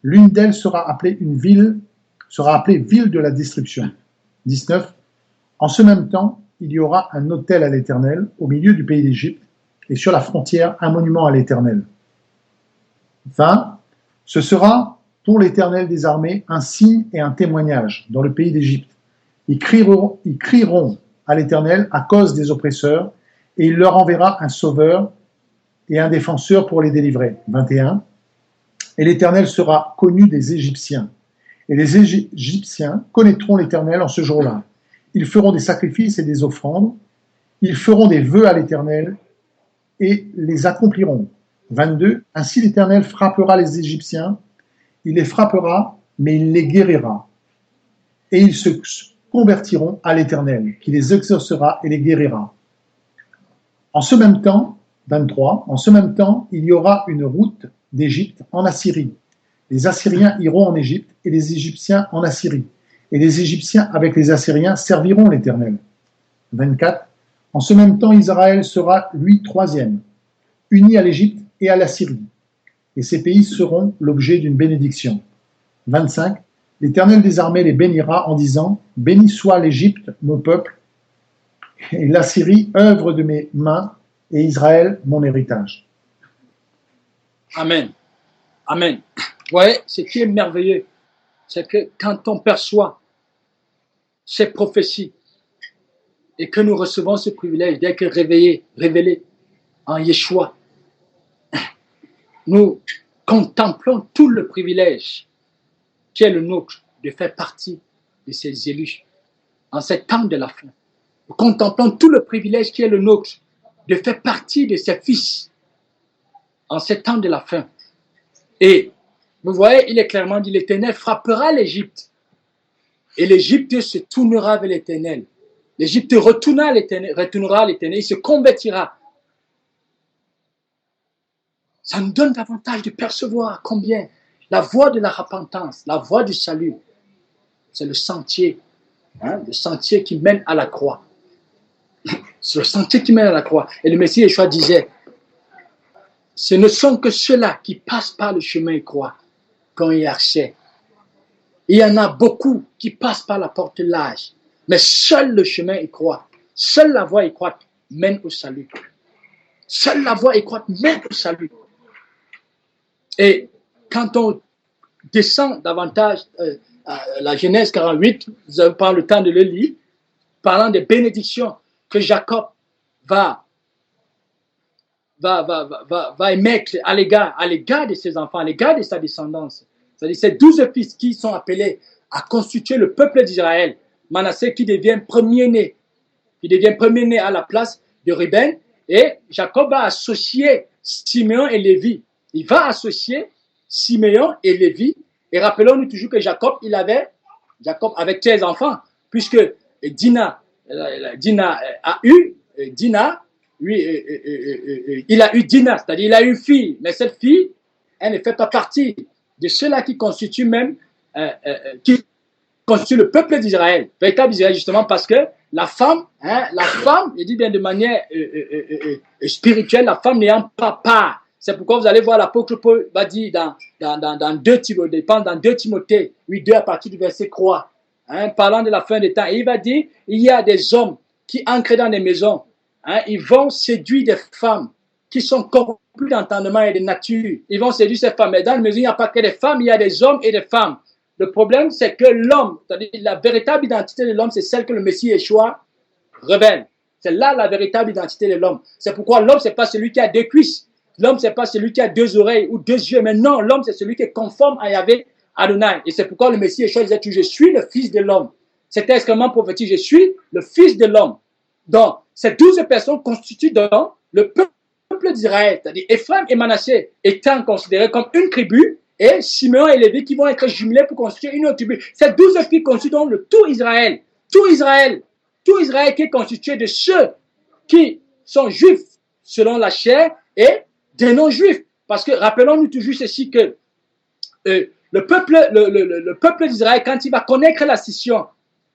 L'une d'elles sera appelée ville de la destruction. 19. En ce même temps, il y aura un autel à l'Éternel au milieu du pays d'Égypte et sur la frontière un monument à l'Éternel. 20. Ce sera pour l'Éternel des armées un signe et un témoignage dans le pays d'Égypte. Ils crieront à l'Éternel à cause des oppresseurs et il leur enverra un sauveur et un défenseur pour les délivrer. 21. Et l'Éternel sera connu des Égyptiens. Et les Égyptiens connaîtront l'Éternel en ce jour-là. Ils feront des sacrifices et des offrandes. Ils feront des vœux à l'Éternel et les accompliront. 22. Ainsi l'Éternel frappera les Égyptiens. Il les frappera, mais il les guérira. Et ils se convertiront à l'Éternel, qui les exaucera et les guérira. En ce même temps, 23, en ce même temps, il y aura une route d'Égypte en Assyrie. Les Assyriens iront en Égypte et les Égyptiens en Assyrie. Et les Égyptiens avec les Assyriens serviront l'Éternel. 24. En ce même temps, Israël sera, lui, troisième, uni à l'Égypte et à l'Assyrie. Et ces pays seront l'objet d'une bénédiction. 25. L'Éternel des armées les bénira en disant « Béni soit l'Égypte, mon peuple, et l'Assyrie, œuvre de mes mains, et Israël, mon héritage. » Amen. Amen. Vous voyez, ce qui est merveilleux, c'est que quand on perçoit ces prophéties et que nous recevons ce privilège d'être révélés en Yeshua, nous contemplons tout le privilège qui est le nôtre de faire partie de ces élus en ces temps de la fin. Nous contemplons tout le privilège qui est le nôtre de faire partie de ses fils en ces temps de la fin. Et vous voyez, il est clairement dit, l'Éternel frappera l'Égypte et l'Égypte se tournera vers l'Éternel. L'Égypte retournera à l'Éternel, il se convertira. Ça nous donne davantage de percevoir combien la voie de la repentance, la voie du salut, c'est le sentier qui mène à la croix. C'est le sentier qui mène à la croix. Et le Messie Yeshua disait, ce ne sont que ceux-là qui passent par le chemin et croient qu'on y a accès. Il y en a beaucoup qui passent par la porte large, mais seul le chemin et croix, seule la voie étroite mène au salut. Seule la voie étroite mène au salut. Et quand on descend davantage à la Genèse 48, vous n'avez pas le temps de le lire, parlant des bénédictions que Jacob va émettre à l'égard de ses enfants, à l'égard de sa descendance. C'est-à-dire ces 12 fils qui sont appelés à constituer le peuple d'Israël. Manassé qui devient premier-né à la place de Ruben, et Jacob va associer Siméon et Lévi. Il va associer Siméon et Lévi. Et rappelons-nous toujours que Jacob avait 13 enfants, puisque Dina a eu Dina, il a eu Dina, c'est-à-dire il a eu une fille, mais cette fille, elle ne fait pas partie de ceux-là qui constituent même, qui constituent le peuple d'Israël, véritable Israël, justement parce que la femme, je dis bien de manière spirituelle, la femme n'ayant pas part, C'est pourquoi vous allez voir l'apôtre Paul va dire dans 2 Timothée 8:2 à partir du verset 3, hein, parlant de la fin des temps. Et il va dire, il y a des hommes qui entrent dans les maisons, hein, ils vont séduire des femmes qui sont corrompues d'entendement et de nature. Ils vont séduire ces femmes. Mais dans la maison, il n'y a pas que des femmes, il y a des hommes et des femmes. Le problème, c'est que l'homme, c'est-à-dire la véritable identité de l'homme, c'est celle que le Messie Yeshua révèle. C'est là la véritable identité de l'homme. C'est pourquoi l'homme, ce n'est pas celui qui a 2 cuisses. L'homme, ce n'est pas celui qui a 2 oreilles ou 2 yeux. Mais non, l'homme, c'est celui qui est conforme à Yahvé Adonai. Et c'est pourquoi le Messie Yeshua disait toujours, je suis le fils de l'homme. C'était extrêmement prophétique. Je suis le fils de l'homme. Donc, ces 12 personnes constituent donc le peuple d'Israël. C'est-à-dire Ephraim et Manassé étant considérés comme une tribu, et Simeon et Lévi qui vont être jumelés pour constituer une autre tribu. Ces 12 filles constituent donc le tout Israël. Tout Israël qui est constitué de ceux qui sont juifs selon la chair et des non-juifs. Parce que rappelons-nous toujours ceci que le peuple d'Israël, quand il va connaître la scission,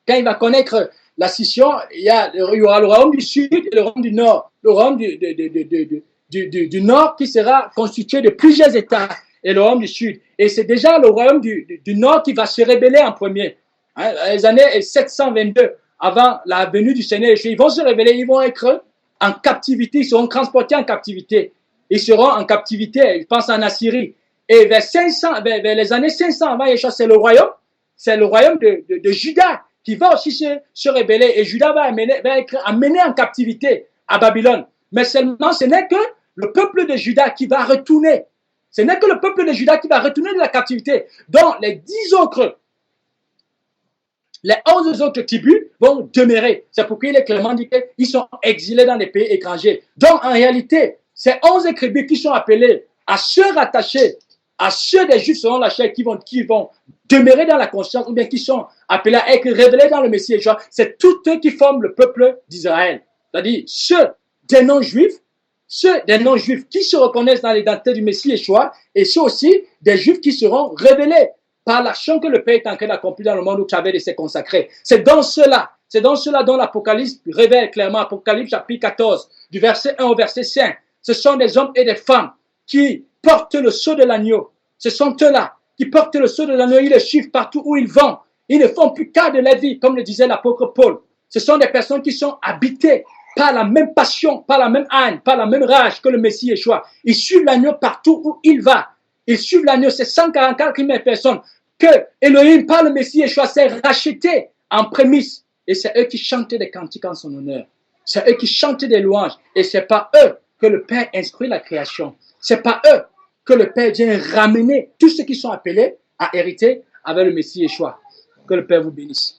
il y aura le royaume du sud et le royaume du nord. Le royaume du nord qui sera constitué de plusieurs États et le royaume du sud. Et c'est déjà le royaume du nord qui va se rébeller en premier. Hein, les années 722, avant la venue du Seigneur, ils vont se révéler, ils vont être en captivité, ils seront transportés en captivité. Ils seront en captivité, je pense en Assyrie. Et vers les années 500 avant Yeshua, c'est le royaume de Juda qui va aussi se rébeller. Et Juda va être amené en captivité à Babylone. Mais seulement, ce n'est que le peuple de Juda qui va retourner. Ce n'est que le peuple de Juda qui va retourner de la captivité. Donc, les 11 autres tribus vont demeurer. C'est pourquoi il est clairement dit qu'ils sont exilés dans les pays étrangers. Donc, en réalité, ces 11 tribus qui sont appelées à se rattacher à ceux des Juifs selon la chair qui vont demeurer dans la conscience ou bien qui sont appelés à être révélés dans le Messie Yeshua, c'est tous eux qui forment le peuple d'Israël. C'est-à-dire ceux des non-Juifs qui se reconnaissent dans l'identité du Messie Yeshua et ceux aussi des Juifs qui seront révélés par l'action que le Père est en train d'accomplir dans le monde au travers de ses consacrés. C'est dans cela dont l'Apocalypse révèle clairement, Apocalypse chapitre 14, du verset 1 au verset 5. Ce sont des hommes et des femmes qui portent le sceau de l'agneau. Ce sont eux-là qui portent le sceau de l'agneau. Ils le suivent partout où ils vont. Ils ne font plus cas de la vie, comme le disait l'apôtre Paul. Ce sont des personnes qui sont habitées par la même passion, par la même haine, par la même rage que le Messie Yeshua. Ils suivent l'agneau partout où il va. Ils suivent l'agneau. C'est 144 000 personnes que Elohim, par le Messie Yeshua, s'est racheté en prémisse. Et c'est eux qui chantent des cantiques en son honneur. C'est eux qui chantent des louanges. Et c'est pas eux que le Père instruit la création. C'est pas eux que le Père vient ramener tous ceux qui sont appelés à hériter avec le Messie Yeshua. Que le Père vous bénisse.